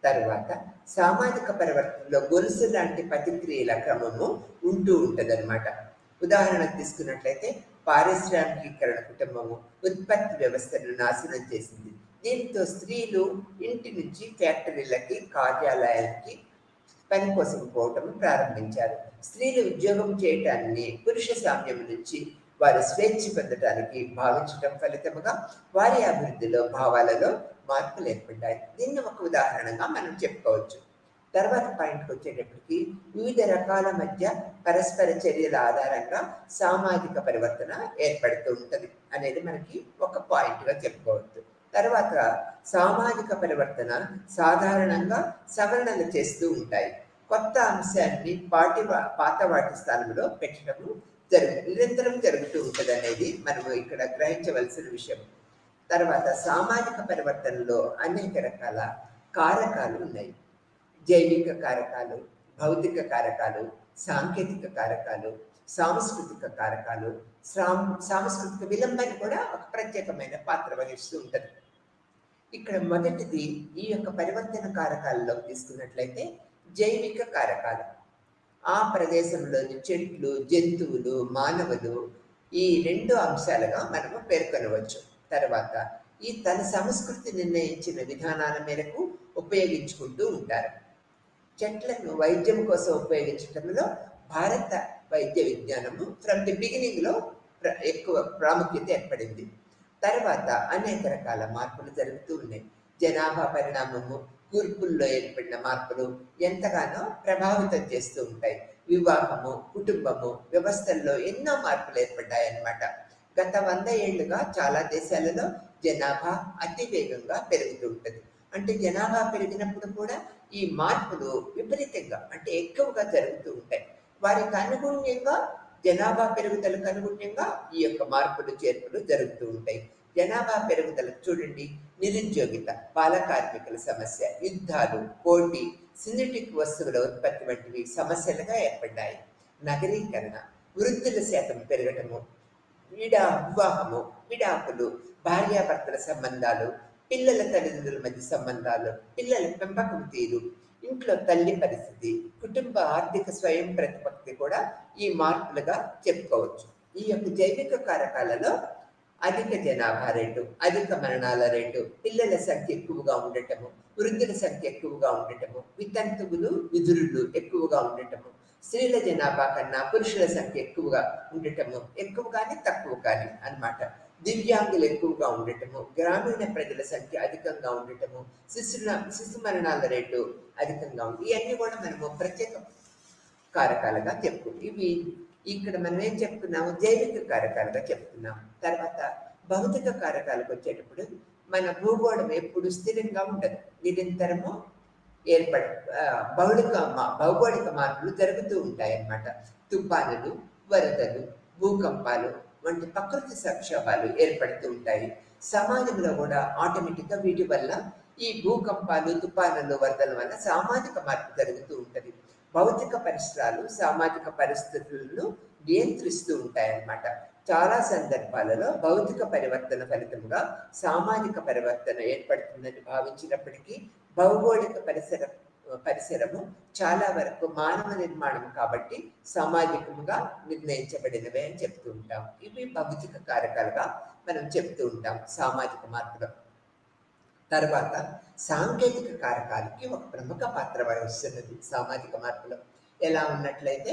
తర్వాత సామాజిక పరివర్తనలో గొలుసు లాంటి ప్రతిక్రియల క్రమము ఉంటూ ఉంటుందన్నమాట. ఉదాహరణకు తీసుకున్నట్లయితే పారిశ్రామికీకరణ కుటుంబము ఉత్పత్తి వ్యవస్థను నాశనం చేసింది. దీంతో స్త్రీలు ఇంటి నుంచి ఫ్యాక్టరీలకి, కార్యాలయాలకి పని కోసం పోవటం ప్రారంభించారు. స్త్రీలు ఉద్యోగం చేయటాన్ని పురుష సామ్యం నుంచి వారు స్వేచ్ఛ పొందటానికి భావించడం ఫలితముగా వారి అభివృద్ధిలో, భావాలలో మార్పులు ఏర్పడ్డాయి. దీన్ని ఒక ఉదాహరణగా మనం చెప్పుకోవచ్చు. తర్వాత పాయింట్కి వచ్చేటప్పటికి వివిధ రకాల మధ్య పరస్పర చర్యల ఆధారంగా సామాజిక పరివర్తన ఏర్పడుతూ ఉంటుంది అనేది మనకి ఒక పాయింట్గా చెప్పుకోవచ్చు. తర్వాత సామాజిక పరివర్తన సాధారణంగా సవరణలు చేస్తూ ఉంటాయి. కొత్త అంశాన్ని పాత వాటి స్థానంలో పెట్టడము నిరంతరం జరుగుతూ ఉంటుంది అనేది మనము ఇక్కడ గ్రహించవలసిన విషయం. తర్వాత సామాజిక పరివర్తనలో అనేక రకాల కారకాలు ఉన్నాయి. జైవిక కారకాలు, భౌతిక కారకాలు, సాంకేతిక కారకాలు, సాంస్కృతిక కారకాలు. సాంస్కృతిక విలంబన కూడా ఒక ప్రత్యేకమైన పాత్ర వహిస్తూ ఉంటుంది. ఇక్కడ మొదటిది ఈ యొక్క పరివర్తన కారకాలలో తీసుకున్నట్లయితే జైవిక కారకాలు. ఆ ప్రదేశంలోని చెట్లు, జంతువులు, మానవులు ఈ 2 అంశాలుగా మనము పేర్కొనవచ్చు. తర్వాత ఈ తన సంస్కృతి నిర్ణయించిన విధానాల మేరకు ఉపయోగించుకుంటూ ఉంటారు. చెట్లను వైద్యం కోసం ఉపయోగించడంలో భారత వైద్య విజ్ఞానము ఫ్రమ్ ది బిగినింగ్లో ఎక్కువ ప్రాముఖ్యత ఏర్పడింది. తర్వాత అనేక రకాల మార్పులు జరుగుతూ ఉన్నాయి. జనాభా పరిణామము, కూర్పుల్లో ఏర్పడిన మార్పులు ఎంతగానో ప్రభావితం చేస్తూ ఉంటాయి. వివాహము, కుటుంబము, వ్యవస్థల్లో ఎన్నో మార్పులు ఏర్పడ్డాయి అన్నమాట. గత 100 ఏళ్లుగా చాలా దేశాలలో జనాభా అతి వేగంగా పెరుగుతూ ఉంటుంది. అంటే జనాభా పెరిగినప్పుడు కూడా ఈ మార్పులు విపరీతంగా అంటే ఎక్కువగా జరుగుతూ ఉంటాయి. వారికి అనుగుణ్యంగా జనాభా పెరుగుదలకు అనుగుణ్యంగా ఈ యొక్క మార్పులు చేర్పులు జరుగుతూ ఉంటాయి. జనాభా పెరుగుదలకు చూడండి, నిరుద్యోగిత, బాల కార్మికుల సమస్య, యుద్ధాలు, పోటీ, సింథటిక్ వస్తువుల ఉత్పత్తి వంటివి సమస్యలుగా ఏర్పడ్డాయి. నగరీకరణ, వృద్ధుల శాతం పెరగటము, వివాహము, విడాకులు, భార్యాభర్తల సంబంధాలు, పిల్లల తల్లిదండ్రుల మధ్య సంబంధాలు, పిల్లల పెంపకం తీరు, ఇంట్లో తల్లి పరిస్థితి, కుటుంబ ఆర్థిక స్వయం ప్రతిపత్తి కూడా ఈ మార్పులుగా చెప్పుకోవచ్చు. ఈ యొక్క జైవిక కారకాలలో అధిక జనాభా రేటు, అధిక మరణాల రేటు, పిల్లల సంఖ్య ఎక్కువగా ఉండటము, వృద్ధుల సంఖ్య ఎక్కువగా ఉండటము, వితంతువులు, విధురులు ఎక్కువగా ఉండటము, స్త్రీల జనాభా కన్నా పురుషుల సంఖ్య ఎక్కువగా ఉండటము, ఎక్కువ కానీ తక్కువ కానీ అన్నమాట. దివ్యాంగులు ఎక్కువగా ఉండటము, గ్రామీణ ప్రజల సంఖ్య అధికంగా ఉండటము, శిశు మరణాల రేటు అధికంగా ఉంది. ఇవన్నీ కూడా మనము ప్రత్యేక కారకాలుగా చెప్పుకుంటాం. ఇవి ఇక్కడ మనం ఏం చెప్పుకున్నాము, జైవిక కారకాలుగా చెప్పుకున్నాము. తర్వాత భౌతిక కారకాలకు వచ్చేటప్పుడు మన భూగోళం ఎప్పుడు స్థిరంగా ఉండదు, నిరంతరము భౌగోళిక మార్పులు జరుగుతూ ఉంటాయి అన్నమాట. తుఫానులు, వరదలు, భూకంపాలు వంటి ప్రకృతి సంక్షోభాలు ఏర్పడుతూ ఉంటాయి. సమాజంలో కూడా ఆటోమేటిక్గా వీటి వల్ల ఈ భూకంపాలు, తుఫానులు, వరదల వల్ల సామాజిక మార్పు జరుగుతూ ఉంటుంది. భౌతిక పరిసరాలు సామాజిక పరిస్థితులను నియంత్రిస్తూ ఉంటాయన్నమాట. చాలా సందర్భాలలో భౌతిక పరివర్తన ఫలితంగా సామాజిక పరివర్తన ఏర్పడుతుందని భావించినప్పటికీ భౌగోళిక పరిసరము చాలా వరకు మానవ నిర్మాణం కాబట్టి సామాజికంగా నిర్ణయించబడినవే అని చెప్తూ ఉంటాం. ఇవి భౌతిక కారకాలుగా మనం చెప్తూ ఉంటాం సామాజిక మార్పులు. తర్వాత సాంకేతిక కారకాలకి ఒక ప్రముఖ పాత్ర వహిస్తున్నది సామాజిక మార్పులు. ఎలా ఉన్నట్లయితే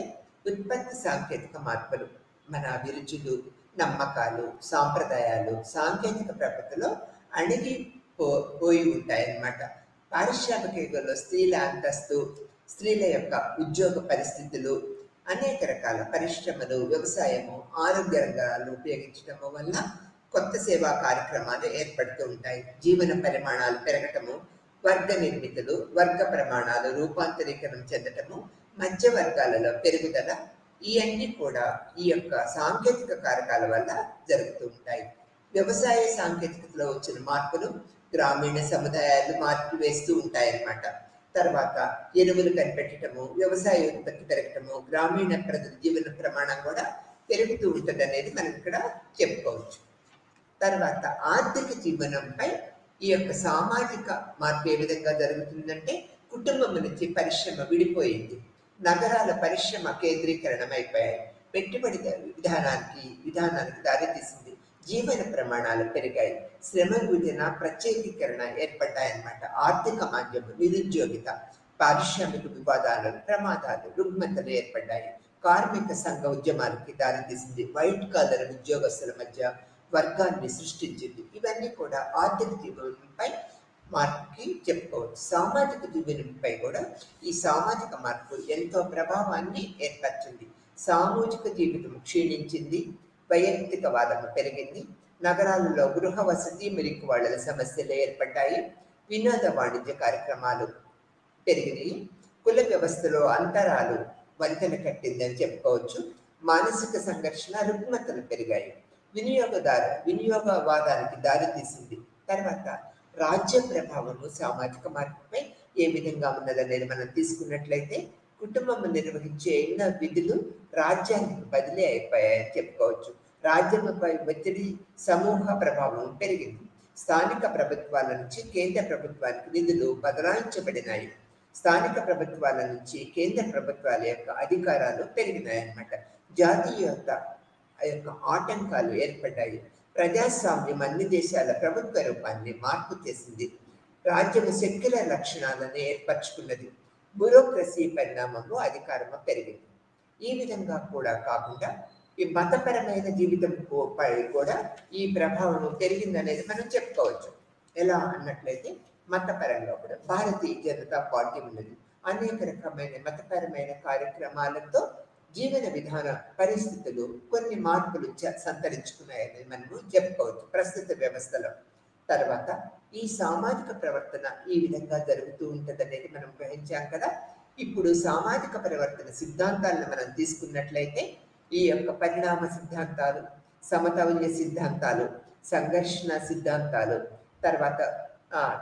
ఉత్పత్తి సాంకేతిక మార్పులు, మన అభిరుచులు, నమ్మకాలు, సాంప్రదాయాలు సాంకేతిక ప్రగతిలో పోయి ఉంటాయన్నమాట. పారిశ్రామిక యుగంలో స్త్రీల అంతస్తు, స్త్రీల యొక్క ఉద్యోగ పరిస్థితులు, అనేక రకాల పరిశ్రమలు, వ్యవసాయము, ఆరోగ్య రంగాలను ఉపయోగించటము వల్ల కొత్త సేవా కార్యక్రమాలు ఏర్పడుతూ ఉంటాయి. జీవన పరిమాణాలు పెరగటము, వర్గ నిర్మితులు, వర్గ ప్రమాణాలు రూపాంతరీకరణ చెందటము, మధ్య వర్గాలలో పెరుగుదల, ఇవన్నీ కూడా ఈ యొక్క సాంకేతిక కారకాల వల్ల జరుగుతూ ఉంటాయి. వ్యవసాయ సాంకేతికతలో వచ్చిన మార్పులు గ్రామీణ సముదాయాలు మార్పులు వేస్తూ ఉంటాయన్నమాట. తర్వాత ఎరువులు కనిపెట్టడము, వ్యవసాయ ఉత్పత్తి పెరగటము, గ్రామీణ ప్రజల జీవన ప్రమాణం కూడా పెరుగుతూ ఉంటుంది అనేది మనం ఇక్కడ చెప్పుకోవచ్చు. తర్వాత ఆర్థిక జీవనంపై ఈ యొక్క సామాజిక మార్పు ఏ విధంగా జరుగుతుందంటే, కుటుంబం నుంచి పరిశ్రమ విడిపోయింది, నగరాల పరిశ్రమ కేంద్రీకరణం అయిపోయాయి, పెట్టుబడి విధానానికి దారితీసింది, జీవన ప్రమాణాలు పెరిగాయి, శ్రమ విభజన ప్రత్యేకీకరణ ఏర్పడ్డాయన్నమాట. ఆర్థిక మాధ్యమం, నిరుద్యోగిత, పారిశ్రామిక వివాదాలు, ప్రమాదాలు, రుగ్మతలు ఏర్పడ్డాయి, కార్మిక సంఘ ఉద్యమాలకి దారితీసింది, వైట్ కాలర్ ఉద్యోగస్తుల మధ్య వర్గాన్ని సృష్టించింది. ఇవన్నీ కూడా ఆర్థిక జీవనంపై మార్పుకి చెప్పుకోవచ్చు. సామాజిక జీవనంపై కూడా ఈ సామాజిక మార్పు ఎంతో ప్రభావాన్ని ఏర్పరిచింది. సామూహిక జీవితం క్షీణించింది, వైయక్తికవాదం పెరిగింది, నగరాలలో గృహ వసతి మెరుగు వాళ్ళ సమస్యలు ఏర్పడ్డాయి, వినోద వాణిజ్య కార్యక్రమాలు పెరిగినాయి, కుల వ్యవస్థలో అంతరాలు వంతెన కట్టిందని చెప్పుకోవచ్చు, మానసిక సంఘర్షణ, రుగ్మతలు పెరిగాయి, వినియోగవాదానికి దారితీసింది. తర్వాత రాజ్య ప్రభావము సామాజిక మార్పుపై ఏ విధంగా ఉన్నదనేది మనం తీసుకున్నట్లయితే, కుటుంబం నిర్వహించే ఎన్నో విధులు రాజ్యానికి బదిలీ అయిపోయాయని చెప్పుకోవచ్చు. రాజ్యంపై ఒత్తిడి, సమూహ ప్రభావం పెరిగింది. స్థానిక ప్రభుత్వాల నుంచి కేంద్ర ప్రభుత్వానికి నిధులు బదలాయించబడినాయి. స్థానిక ప్రభుత్వాల నుంచి కేంద్ర ప్రభుత్వాల యొక్క అధికారాలు పెరిగినాయన్నమాట. జాతీయత యొక్క ఆటంకాలు ఏర్పడ్డాయి. ప్రజాస్వామ్యం అన్ని దేశాల ప్రభుత్వ రూపాన్ని మార్పు చేసింది. రాజ్యం సెక్యులర్ లక్షణాలను ఏర్పరచుకున్నది. బ్యూరోక్రసీ పరిణామము అధికారము పెరిగింది. ఈ విధంగా కూడా కాకుండా ఈ మతపరమైన జీవితం పై కూడా ఈ ప్రభావం పెరిగిందనేది మనం చెప్పుకోవచ్చు. ఎలా అన్నట్లయితే, మతపరంగా కూడా భారతీయ జనతా పార్టీ ఉన్నది. అనేక రకమైన మతపరమైన కార్యక్రమాలతో జీవన విధాన పరిస్థితులు కొన్ని మార్పులు సంతరించుకున్నాయని మనము చెప్పుకోవచ్చు ప్రస్తుత వ్యవస్థలో. తర్వాత ఈ సామాజిక ప్రవర్తన ఈ విధంగా జరుగుతూ ఉంటుంది అనేది మనం గ్రహించాం కదా. ఇప్పుడు సామాజిక పరివర్తన సిద్ధాంతాలను మనం తీసుకున్నట్లయితే, ఈ యొక్క పరిణామ సిద్ధాంతాలు, సమతౌల్య సిద్ధాంతాలు, సంఘర్షణ సిద్ధాంతాలు, తర్వాత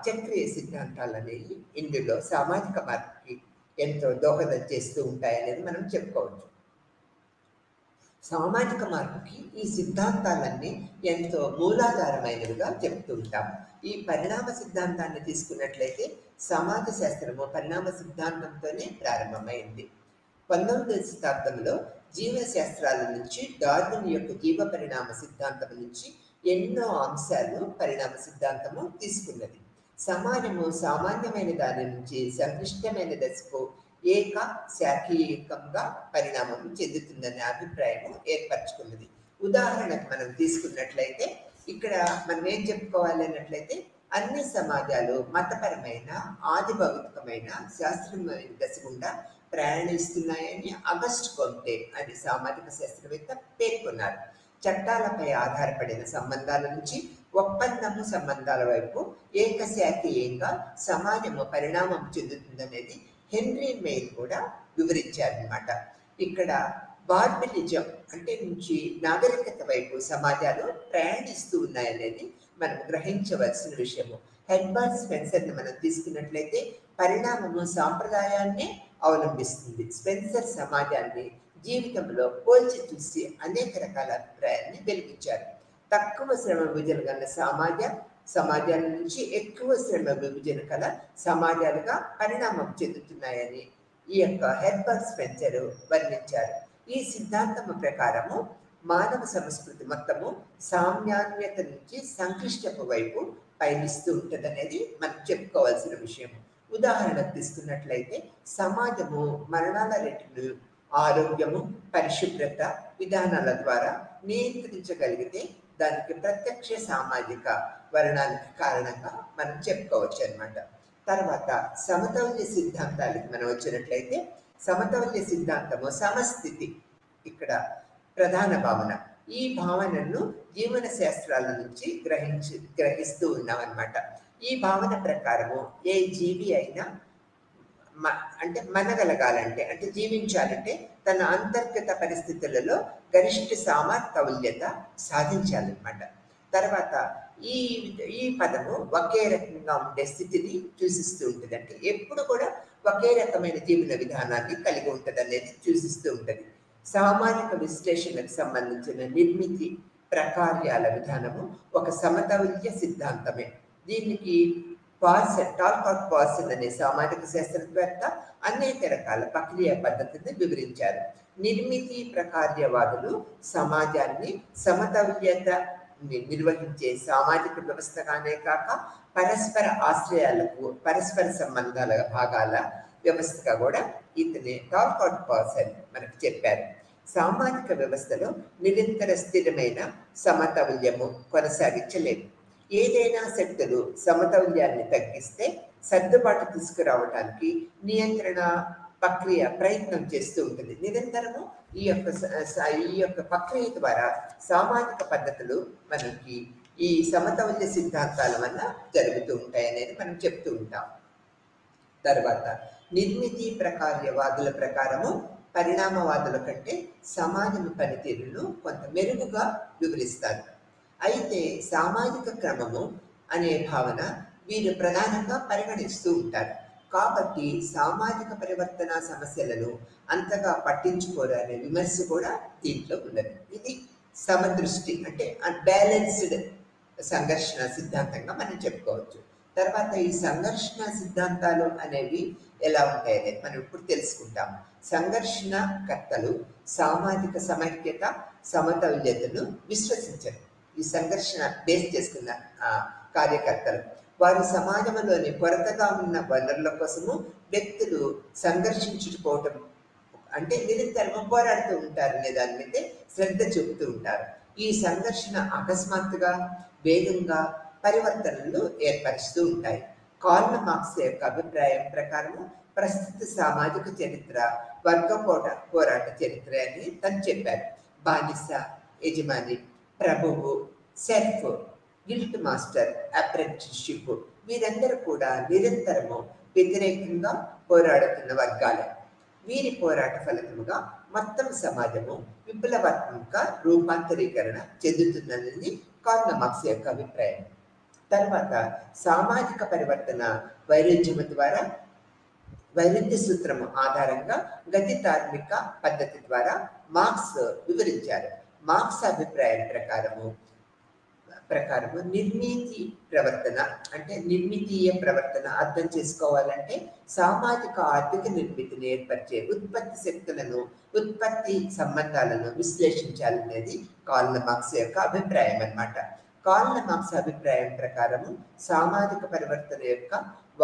చక్రీయ సిద్ధాంతాలు అనేవి ఇందులో సామాజిక మార్పుకి ఎంతో దోహదం చేస్తూ ఉంటాయనేది మనం చెప్పుకోవచ్చు. సామాజిక మార్పుకి ఈ సిద్ధాంతాలన్నీ ఎంతో మూలాధారమైనవిగా చెప్తూ ఉంటాం. ఈ పరిణామ సిద్ధాంతాన్ని తీసుకున్నట్లయితే, సమాజ శాస్త్రము పరిణామ సిద్ధాంతంతోనే ప్రారంభమైంది. 19వ శతాబ్దంలో జీవశాస్త్రాల నుంచి డార్విన్ యొక్క జీవ పరిణామ సిద్ధాంతం నుంచి ఎన్నో అంశాలు పరిణామ సిద్ధాంతము తీసుకున్నది. సమాజము సామాన్యమైన దాని నుంచి సంక్లిష్టమైన దశకు శాఖీయంగా పరిణామం చెందుతుందనే అభిప్రాయం ఏర్పరచుకున్నది. ఉదాహరణకు మనం తీసుకున్నట్లయితే, ఇక్కడ మనం ఏం చెప్పుకోవాలి అన్నట్లయితే, అన్ని సమాజాలు మతపరమైన, ఆది భౌతికమైన, శాస్త్రీయమైన దశ గుండా ప్రయాణిస్తున్నాయని అగస్ట్ కొంటే అనే సామాజిక శాస్త్రవేత్త పేర్కొన్నారు. చట్టాలపై ఆధారపడిన సంబంధాల నుంచి ఒప్పందము సంబంధాల వైపు ఏకశాఖీయంగా సమాజము పరిణామం చెందుతుందనేది హెన్రీ మెయిల్ కూడా వివరించారనమాట. ఇక్కడ బార్బరిజం అంటే నుంచి నాగరికత వైపు సమాజాలు ప్రయాణిస్తూ ఉన్నాయనేది మనం గ్రహించవలసిన విషయము. హెర్బర్ట్ స్పెన్సర్ని మనం తీసుకున్నట్లయితే, పరిణామము సాంప్రదాయాన్ని అవలంబిస్తుంది. స్పెన్సర్ సమాజాన్ని జీవితంలో పోల్చి చూసి అనేక రకాల అభిప్రాయాన్ని వెలిగించారు. తక్కువ శ్రమ విభజన గల సమాజాల నుంచి ఎక్కువ శ్రమ విభజన కల సమాజాలుగా పరిణామం చెందుతున్నాయని ఈ యొక్క హెర్బర్ట్ స్పెన్సర్ వర్ణించారు. ఈ సిద్ధాంతం ప్రకారము మానవ సంస్కృతి మొత్తము సామాన్యత నుంచి సంక్లిష్టపు వైపు పయనిస్తూ ఉంటుందనేది మనం చెప్పుకోవాల్సిన విషయం. ఉదాహరణకు తీసుకున్నట్లయితే, సమాజము మరణాల రేటును ఆరోగ్యము, పరిశుభ్రత విధానాల ద్వారా నియంత్రించగలిగితే దానికి ప్రత్యక్ష సామాజిక వర్ణానికి కారణంగా మనం చెప్పుకోవచ్చు అన్నమాట. తర్వాత సమతౌల్య సిద్ధాంతాలకు మనం వచ్చినట్లయితే, సమతౌల్య సిద్ధాంతము సమస్థితి ఇక్కడ ప్రధాన భావన. ఈ భావనను జీవన శాస్త్రాల నుంచి గ్రహిస్తూ ఉన్నామన్నమాట. ఈ భావన ప్రకారము ఏ జీవి అయినా అంటే మనగలగాలంటే, అంటే జీవించాలంటే తన అంతర్గత పరిస్థితులలో గరిష్ట సమతౌల్యత సాధించాలన్నమాట. తర్వాత ఈ పదము ఒకే రకంగా ఉండే స్థితిని సూచిస్తూ ఉంటుంది. అంటే ఎప్పుడు కూడా ఒకే రకమైన జీవన విధానాన్ని కలిగి ఉంటుంది అనేది సూచిస్తూ ఉంటుంది. సామాజిక విశ్లేషణకు సంబంధించిన నిర్మితి ప్రకార్యాల విధానము ఒక సమతౌల్య సిద్ధాంతమే. దీనికి టాల్కాట్ పార్సన్ అనే సామాజిక శాస్త్రవేత్త అనేక రకాల ప్రక్రియ పద్ధతిని వివరించారు. నిర్మితి ప్రకార్యవాదులు సమాజాన్ని సమతౌల్యత నిర్వహించే సామాజిక వ్యవస్థగానే కాక పరస్పర ఆశ్రయాలకు, పరస్పర సంబంధాల భాగాల వ్యవస్థగా కూడా ఇతనే టాల్కాట్ పార్సన్ మనకు చెప్పారు. సామాజిక వ్యవస్థలో నిరంతర స్థిరమైన సమతౌల్యము కొనసాగించలేదు. ఏదైనా శక్తులు సమతౌల్యాన్ని తగ్గిస్తే సర్దుబాటు తీసుకురావడానికి నియంత్రణ ప్రక్రియ ప్రయత్నం చేస్తూ ఉంటుంది. నిరంతరము ఈ యొక్క ప్రక్రియ ద్వారా సామాజిక పద్ధతులు మనకి ఈ సమతౌల్య సిద్ధాంతాల వల్ల జరుగుతూ ఉంటాయనేది మనం చెప్తూ ఉంటాం. తర్వాత నిర్మితి ప్రకార్యవాదుల ప్రకారము పరిణామవాదుల కంటే సమాజం పనితీరును కొంత మెరుగుగా వివరిస్తారు. అయితే సామాజిక క్రమము అనే భావన వీరు ప్రధానంగా పరిగణిస్తూ ఉంటారు. కాబట్టి సామాజిక పరివర్తన సమస్యలను అంతగా పట్టించుకోరు అనే విమర్శ కూడా దీంట్లో ఉన్నది. ఇది సమదృష్టి అంటే బ్యాలెన్స్డ్ సంఘర్షణ సిద్ధాంతంగా మనం చెప్పుకోవచ్చు. తర్వాత ఈ సంఘర్షణ సిద్ధాంతాలు అనేవి ఎలా ఉంటాయనేది మనం ఇప్పుడు తెలుసుకుంటాం. సంఘర్షణ కర్తలు సామాజిక సమైక్యత సమతౌల్యతను విశ్వసించరు. ఈ సంఘర్షణ బేస్ చేసుకున్న కార్యకర్తలు వారి సమాజంలోని కొరతగా ఉన్న వనరుల కోసము వ్యక్తులు సంఘర్షించుకోవటం అంటే నిరంతరం పోరాడుతూ ఉంటారు అనే దాని మీద శ్రద్ధ చూపుతూ ఉంటారు. ఈ సంఘర్షణ అకస్మాత్తుగా వేగంగా పరివర్తనలు ఏర్పరుస్తూ ఉంటాయి. కార్ల్ మార్క్స్ యొక్క అభిప్రాయం ప్రకారము ప్రస్తుత సామాజిక చరిత్ర వర్గ పోరాట చరిత్ర అని తను చెప్పారు. బానిస, యజమాని, ప్రభువు, సెర్ఫ్, గిల్ట్ మాస్టర్, అప్రెంటిస్షిప్ వీరందరూ కూడా నిరంతరము వ్యతిరేకంగా పోరాడుతున్న వర్గాలే. వీరి పోరాట ఫలితముగా మొత్తం సమాజము విప్లవాత్మక రూపాంతరీకరణ చెందుతుందనేది కార్ల్ మార్క్స్ యొక్క అభిప్రాయం. తర్వాత సామాజిక పరివర్తన వైరుధ్యము ద్వారా వైరుధ్య సూత్రము ఆధారంగా గతి తార్మిక పద్ధతి ద్వారా మార్క్స్ వివరించారు. మార్క్స్ అభిప్రాయం ప్రకారము నిర్మితి ప్రవర్తన అంటే నిర్మితీయ ప్రవర్తన అర్థం చేసుకోవాలంటే సామాజిక ఆర్థిక నిర్మితిని ఏర్పరిచే ఉత్పత్తి శక్తులను ఉత్పత్తి సంబంధాలను విశ్లేషించాలనేది కార్ల్ మార్క్స్ యొక్క అభిప్రాయం అన్నమాట. కార్ల్ మార్క్స్ అభిప్రాయం ప్రకారము సామాజిక పరివర్తన యొక్క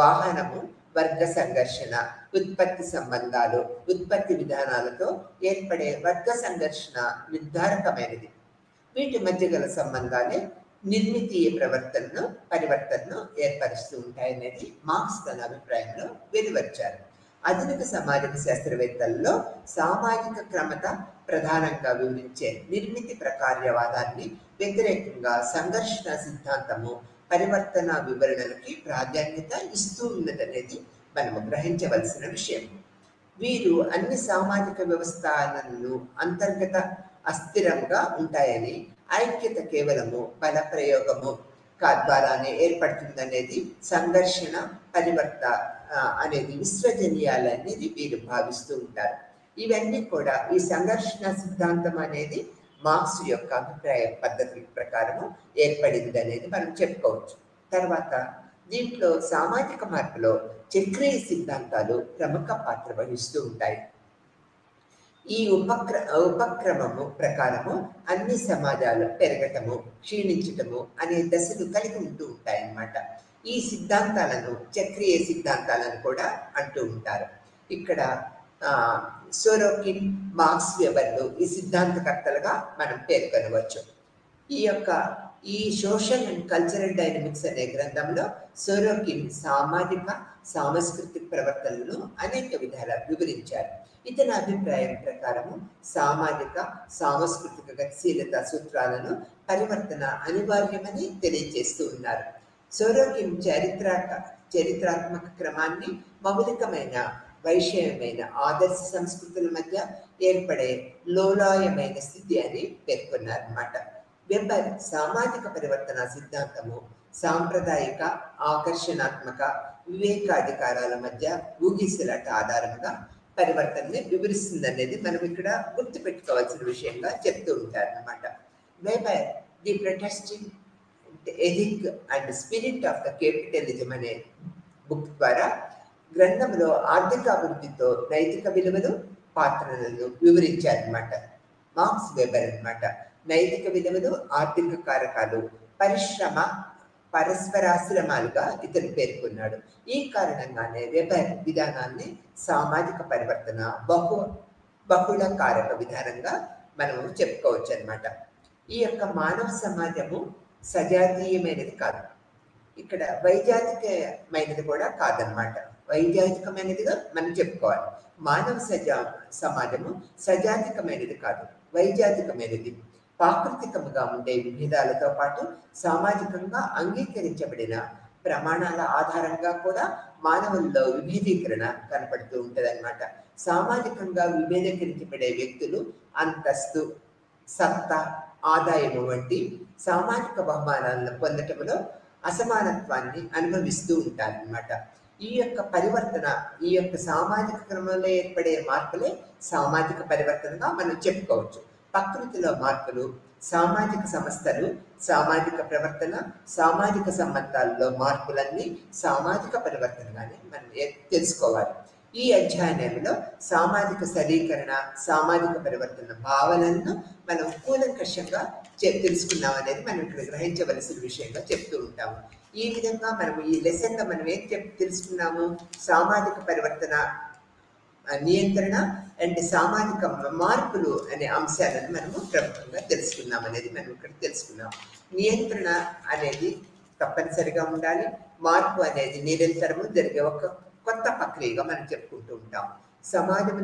వాహనము వర్గ సంఘర్షణ, ఉత్పత్తి సంబంధాలు, ఉత్పత్తి విధానాలతో ఏర్పడే వర్గ సంఘర్షణ నిర్ధారకమైనది. వీటి మధ్య గల సంబంధాలే నిర్మితీయ పరివర్తనను ఏర్పరుస్తూ ఉంటాయనేది మార్క్స్ తన అభిప్రాయంలో వెలువచ్చారు. ఆధునిక సామాజిక శాస్త్రవేత్తల్లో సామాజిక క్రమత ప్రధానంగా వివరించే నిర్మితి ప్రకార్యవాదాన్ని వ్యతిరేకంగా సంఘర్షణ సిద్ధాంతము పరివర్తన వివరణలకి ప్రాధాన్యత ఇస్తూ ఉన్నదనేది మనము గ్రహించవలసిన విషయం. వీరు అన్ని సామాజిక వ్యవస్థలను అంతర్గత అస్థిరంగా ఉంటాయని, ఐక్యత కేవలము బల ప్రయోగము ద్వారానే ఏర్పడుతుందనేది, సంఘర్షణ అనేది విశ్వజనీయాలనేది వీరు భావిస్తూ ఉంటారు. ఇవన్నీ కూడా ఈ సంఘర్షణ సిద్ధాంతం అనేది మార్క్స్ యొక్క అభిప్రాయ పద్ధతి ప్రకారము ఏర్పడింది అనేది మనం చెప్పుకోవచ్చు. తర్వాత దీంట్లో సామాజిక మార్పులో చక్రీయ సిద్ధాంతాలు ప్రముఖ పాత్ర వహిస్తూ ఉంటాయి. ఈ ఉపక్రమము ప్రకారము అన్ని సమాజాలు పెరగటము, క్షీణించటము అనే దశలు కలిగి ఉంటూ ఉంటాయన్నమాట. ఈ సిద్ధాంతాలను చక్రీయ సిద్ధాంతాలను కూడా అంటూ ఉంటారు. ఇక్కడ సోరోకిన్, మార్క్స్, వెబర్లు ఈ సిద్ధాంతకర్తలుగా మనం పేర్కొనవచ్చు. ఈ సోషల్ అండ్ కల్చరల్ డైనమిక్స్ అనే గ్రంథంలో సోరోకిన్ సామాజిక సాంస్కృతిక ప్రవర్తనలను అనేక విధాల వివరించారు. ఇతని అభిప్రాయం ప్రకారము సామాజిక సాంస్కృతిక గతిశీలత సూత్రాలను పరివర్తన అనివార్యమని తెలియజేస్తూ ఉన్నారు. సోరోకిన్ చరిత్రాత్మక క్రమాన్ని మౌలికమైన వైషమ్యమైన ఆదర్శ సంస్కృతుల మధ్య ఏర్పడే లోలాయమైన స్థితి అని పేర్కొన్నారన్నమాట. వెబర్ సామాజిక పరివర్తన సిద్ధాంతము సాంప్రదాయిక ఆకర్షణాత్మక వివేకాధికారాల మధ్య ఊగిసలాట ఆధారంగా పరివర్తనని వివరిస్తుందనేది మనం ఇక్కడ గుర్తుపెట్టుకోవాల్సిన విషయంగా చెప్తూ ఉంటారన్నమాట. Weber the protesting ethic and spirit of the capitalism అనే బుక్ ద్వారా గ్రంథంలో ఆర్థిక అభివృద్ధితో నైతిక విలువలు పాత్రలను వివరించారన్నమాట. మార్క్స్ వెబర్ అన్నమాట. నైతిక విలువలు, ఆర్థిక కారకాలు, పరిశ్రమ పరస్పరాశ్రమాలుగా ఇతను పేర్కొన్నాడు. ఈ కారణంగానే వెబర్ విధానాన్ని సామాజిక పరివర్తన బహుళ కారక విధానంగా మనం చెప్పుకోవచ్చు అన్నమాట. ఈ యొక్క మానవ సమాజము సజాతీయమైనది కాదు, ఇక్కడ వైజాతికమైనది కూడా కాదనమాట. వైజాతికమైనదిగా మనం చెప్పుకోవాలి. మానవ సమాజము సజాతికమైనది కాదు, వైజాతికమైనది. ప్రాకృతికముగా ఉండే విభేదాలతో పాటు సామాజికంగా అంగీకరించబడిన ప్రమాణాల ఆధారంగా కూడా మానవుల్లో విభేదీకరణ కనపడుతూ ఉంటుంది అనమాట. సామాజికంగా విభేదీకరించబడే వ్యక్తులు అంతస్తు, సత్తా, ఆదాయము వంటి సామాజిక బహుమానాలను పొందటంలో అసమానత్వాన్ని అనుభవిస్తూ ఉంటారన్నమాట. ఈ యొక్క పరివర్తన, ఈ యొక్క సామాజిక క్రమంలో ఏర్పడే మార్పులే సామాజిక పరివర్తనగా మనం చెప్పుకోవచ్చు. ప్రకృతిలో మార్పులు, సామాజిక సంస్థలు, సామాజిక ప్రవర్తన, సామాజిక సంబంధాల్లో మార్పులన్నీ సామాజిక పరివర్తనగానే మనం తెలుసుకోవాలి. ఈ అధ్యయనంలో సామాజిక సరీకరణ, సామాజిక పరివర్తన భావనలను మనం కూలంకషంగా తెలుసుకున్నాం అనేది మనం ఇక్కడ గ్రహించవలసిన విషయంగా చెప్తూ ఉంటాము. ఈ విధంగా మనం ఈ లెసన్లో మనం ఏం తెలుసుకున్నాము? సామాజిక పరివర్తన, నియంత్రణ అండ్ సామాజిక మార్పులు అనే అంశాలను మనము ప్రముఖంగా తెలుసుకున్నాం అనేది మనం ఇక్కడ తెలుసుకున్నాం. నియంత్రణ అనేది తప్పనిసరిగా ఉండాలి. మార్పు అనేది నిరంతరము జరిగే ఒక కొత్త ప్రక్రియగా మనం చెప్పుకుంటూ ఉంటాం. సమాజం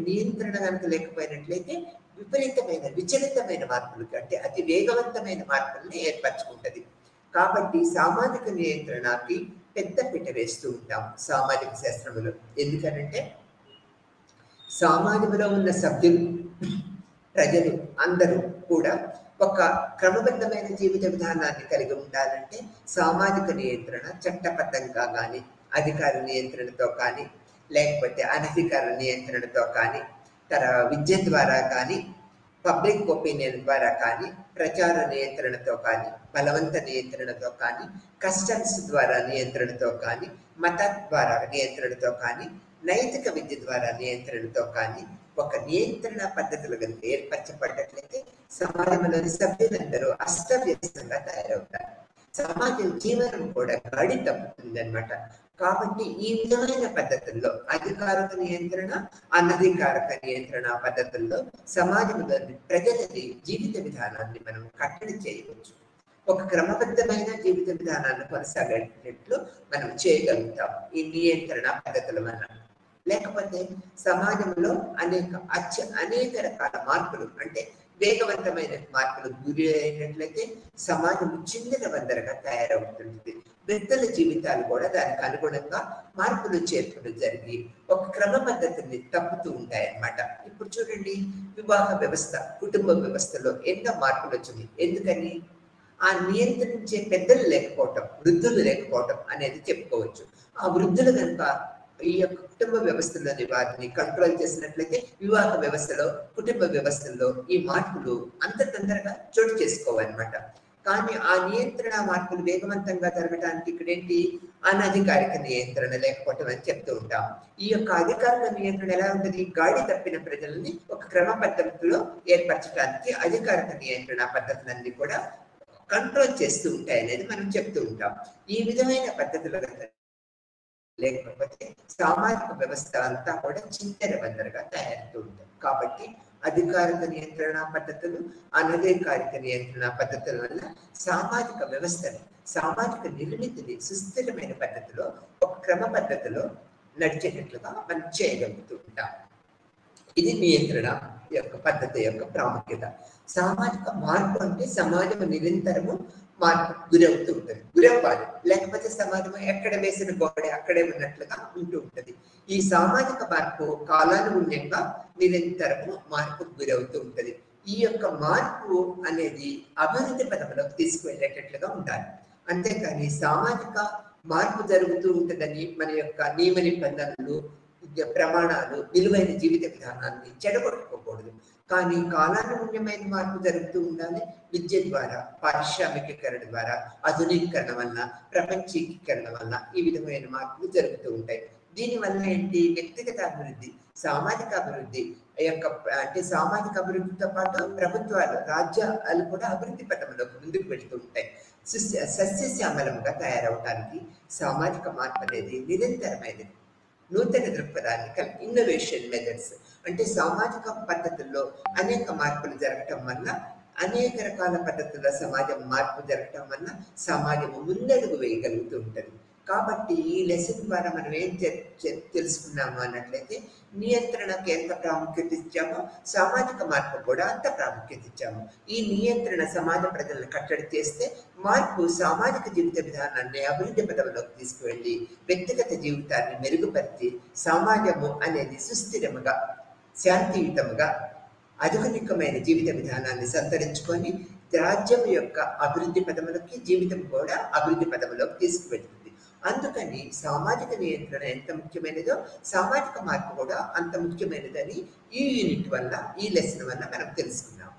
నియంత్రణ కనుక లేకపోయినట్లయితే విపరీతమైన విచలితమైన మార్పులు, అంటే అతి వేగవంతమైన మార్పులను ఏర్పరచుకుంటుంది. కాబట్టి సామాజిక నియంత్రణకి పెద్ద పీట వేస్తూ ఉంటాం సామాజిక శాస్త్రంలో. ఎందుకనంటే సమాజంలో ఉన్న సభ్యులు, ప్రజలు అందరూ కూడా ఒక క్రమబద్ధమైన జీవిత విధానాన్ని కలిగి ఉండాలంటే సామాజిక నియంత్రణ చట్టబద్ధంగా కానీ, అధికార నియంత్రణతో కానీ, లేకపోతే అనధికార నియంత్రణతో కానీ, విద్య ద్వారా కానీ, పబ్లిక్ ఒపీనియన్ ద్వారా కానీ, ప్రచార నియంత్రణతో కానీ, బలవంత నియంత్రణతో కానీ, కస్టమ్స్ ద్వారా నియంత్రణతో కానీ, మత ద్వారా నియంత్రణతో కానీ, నైతిక విద్య ద్వారా నియంత్రణతో కానీ ఒక నియంత్రణ పద్ధతులు కనుక ఏర్పరచబడ్డట్లయితే సమాజంలోని సభ్యులందరూ అస్తవ్యస్తంగా తయారవుతారు. సమాజ జీవనం కూడా గాడి తప్పుతుందన్నమాట. కాబట్టి ఈ విధమైన పద్ధతుల్లో అధికారిక నియంత్రణ, అనధికారిక నియంత్రణ పద్ధతుల్లో సమాజంలోని ప్రజలని జీవిత విధానాన్ని మనం కట్టడి చేయవచ్చు. ఒక క్రమబద్ధమైన జీవిత విధానాన్ని కొనసాగేటట్లు మనం చేయగలుగుతాం ఈ నియంత్రణ పద్ధతుల వలన. లేకపోతే సమాజంలో అనేక రకాల మార్పులు, అంటే వేగవంతమైన మార్పులు గురి అయినట్లయితే సమాజం చిందిన వందరగా తయారవుతుంది. వ్యక్తుల జీవితాలు కూడా దానికి అనుగుణంగా మార్పులు చేర్పులు జరిగి ఒక క్రమ పద్ధతిని తప్పుతూ ఉంటాయన్నమాట. ఇప్పుడు చూడండి, వివాహ వ్యవస్థ, కుటుంబ వ్యవస్థలో ఎన్నో మార్పులు వచ్చింది. ఎందుకని? ఆ నియంత్రించే పెద్దలు లేకపోవటం, వృద్ధులు లేకపోవటం అనేది చెప్పుకోవచ్చు. ఆ వృద్ధులు కనుక ఈ యొక్క కుటుంబ వ్యవస్థలోని వారిని కంట్రోల్ చేసినట్లయితే వివాహ వ్యవస్థలో, కుటుంబ వ్యవస్థల్లో ఈ మార్పులు అంత తొందరగా చోటు చేసుకోవాలన్నమాట. కానీ ఆ నియంత్రణ మార్పులు వేగవంతంగా జరగడానికి ఇక్కడేంటి? అనధికారిక నియంత్రణ లేకపోవటం అని చెప్తూ ఉంటాం. ఈ యొక్క అధికారిక నియంత్రణ ఎలా ఉంటుంది? గాడి తప్పిన ప్రజల్ని ఒక క్రమ పద్ధతిలో ఏర్పరచడానికి అధికారిక నియంత్రణ పద్ధతులన్నీ కూడా కంట్రోల్ చేస్తూ ఉంటాయి అనేది మనం చెప్తూ ఉంటాం. ఈ విధమైన పద్ధతులు లేకపోతే సామాజిక వ్యవస్థ అంతా కూడా చింతెరబందరగా తయారవుతూ ఉంటుంది. కాబట్టి అధికారిక నియంత్రణ పద్ధతులు, అనధికారిక నియంత్రణ పద్ధతుల వల్ల సామాజిక వ్యవస్థను, సామాజిక నిర్మితిని సుస్థిరమైన పద్ధతిలో, ఒక క్రమ పద్ధతిలో నడిచేటట్లుగా మనం చేయగలుగుతూ ఉంటాం. ఇది నియంత్రణ యొక్క పద్ధతి యొక్క ప్రాముఖ్యత. సామాజిక మార్పు అంటే సమాజం నిరంతరము మార్పు గురవుతూ ఉంటుంది, గురవ్వాలి. లేకపోతే సమాజం ఎక్కడ వేసిన గోడ అక్కడే ఉన్నట్లుగా ఉంటూ ఉంటుంది. ఈ సామాజిక మార్పు కాలానుగుణ్యంగా నిరంతరము మార్పు గురవుతూ ఉంటుంది. ఈ యొక్క మార్పు అనేది అభివృద్ధి పథంలోకి తీసుకువెళ్ళేటట్లుగా ఉండాలి. అంతేకాని సామాజిక మార్పు జరుగుతూ ఉంటుందని మన యొక్క నియమ నిబంధనలు, ప్రమాణాలు, విలువైన జీవిత విధానాన్ని చెడగొట్టుకోకూడదు. కానీ కాలానుగుణ్యమైన మార్పు జరుగుతూ ఉండాలి. విద్య ద్వారా, పారిశ్రామికీకరణ ద్వారా, ఆధునీకరణ వల్ల, ప్రపంచీకరణ వల్ల ఈ విధమైన మార్పులు జరుగుతూ ఉంటాయి. దీనివల్ల ఏంటి? వ్యక్తిగత అభివృద్ధి, సామాజిక అభివృద్ధి యొక్క, అంటే సామాజిక అభివృద్ధితో పాటు ప్రభుత్వాలు, రాజ్యాలు కూడా అభివృద్ధి పథంలో ముందుకు వెళుతూ ఉంటాయి. సస్యశ్యామలంగా తయారవడానికి సామాజిక మార్పు అనేది నిరంతరమైనది. నూతన దృక్పథాన్ని, ఇన్నోవేషన్ మెథడ్స్, అంటే సామాజిక పద్ధతుల్లో అనేక మార్పులు జరగటం వల్ల, అనేక రకాల పద్ధతుల్లో సమాజం మార్పు జరగటం వల్ల సమాజం ముందడుగు వేయగలుగుతూ ఉంటుంది. కాబట్టి ఈ లెసన్ ద్వారా మనం ఏం తెలుసుకున్నాము అన్నట్లయితే, నియంత్రణకు ఎంత ప్రాముఖ్యత ఇచ్చామో సామాజిక మార్పు కూడా అంత ప్రాముఖ్యత ఇచ్చాము. ఈ నియంత్రణ సమాజ ప్రజలను కట్టడి చేస్తే, మార్పు సామాజిక జీవిత విధానాన్ని అభివృద్ధి పథంలోకి తీసుకువెళ్ళి వ్యక్తిగత జీవితాన్ని మెరుగుపరిచి సమాజము అనేది సుస్థిరముగా, శాంతియుతముగా, ఆధునికమైన జీవిత విధానాన్ని సంతరించుకొని రాజ్యం యొక్క అభివృద్ధి పదములకి జీవితం కూడా అభివృద్ధి పదములోకి తీసుకువెళ్తుంది. అందుకని సామాజిక నియంత్రణ ఎంత ముఖ్యమైనదో సామాజిక మార్పు కూడా అంత ముఖ్యమైనదని ఈ యూనిట్ వల్ల, ఈ లెసన్ వల్ల మనం తెలుసుకున్నాం.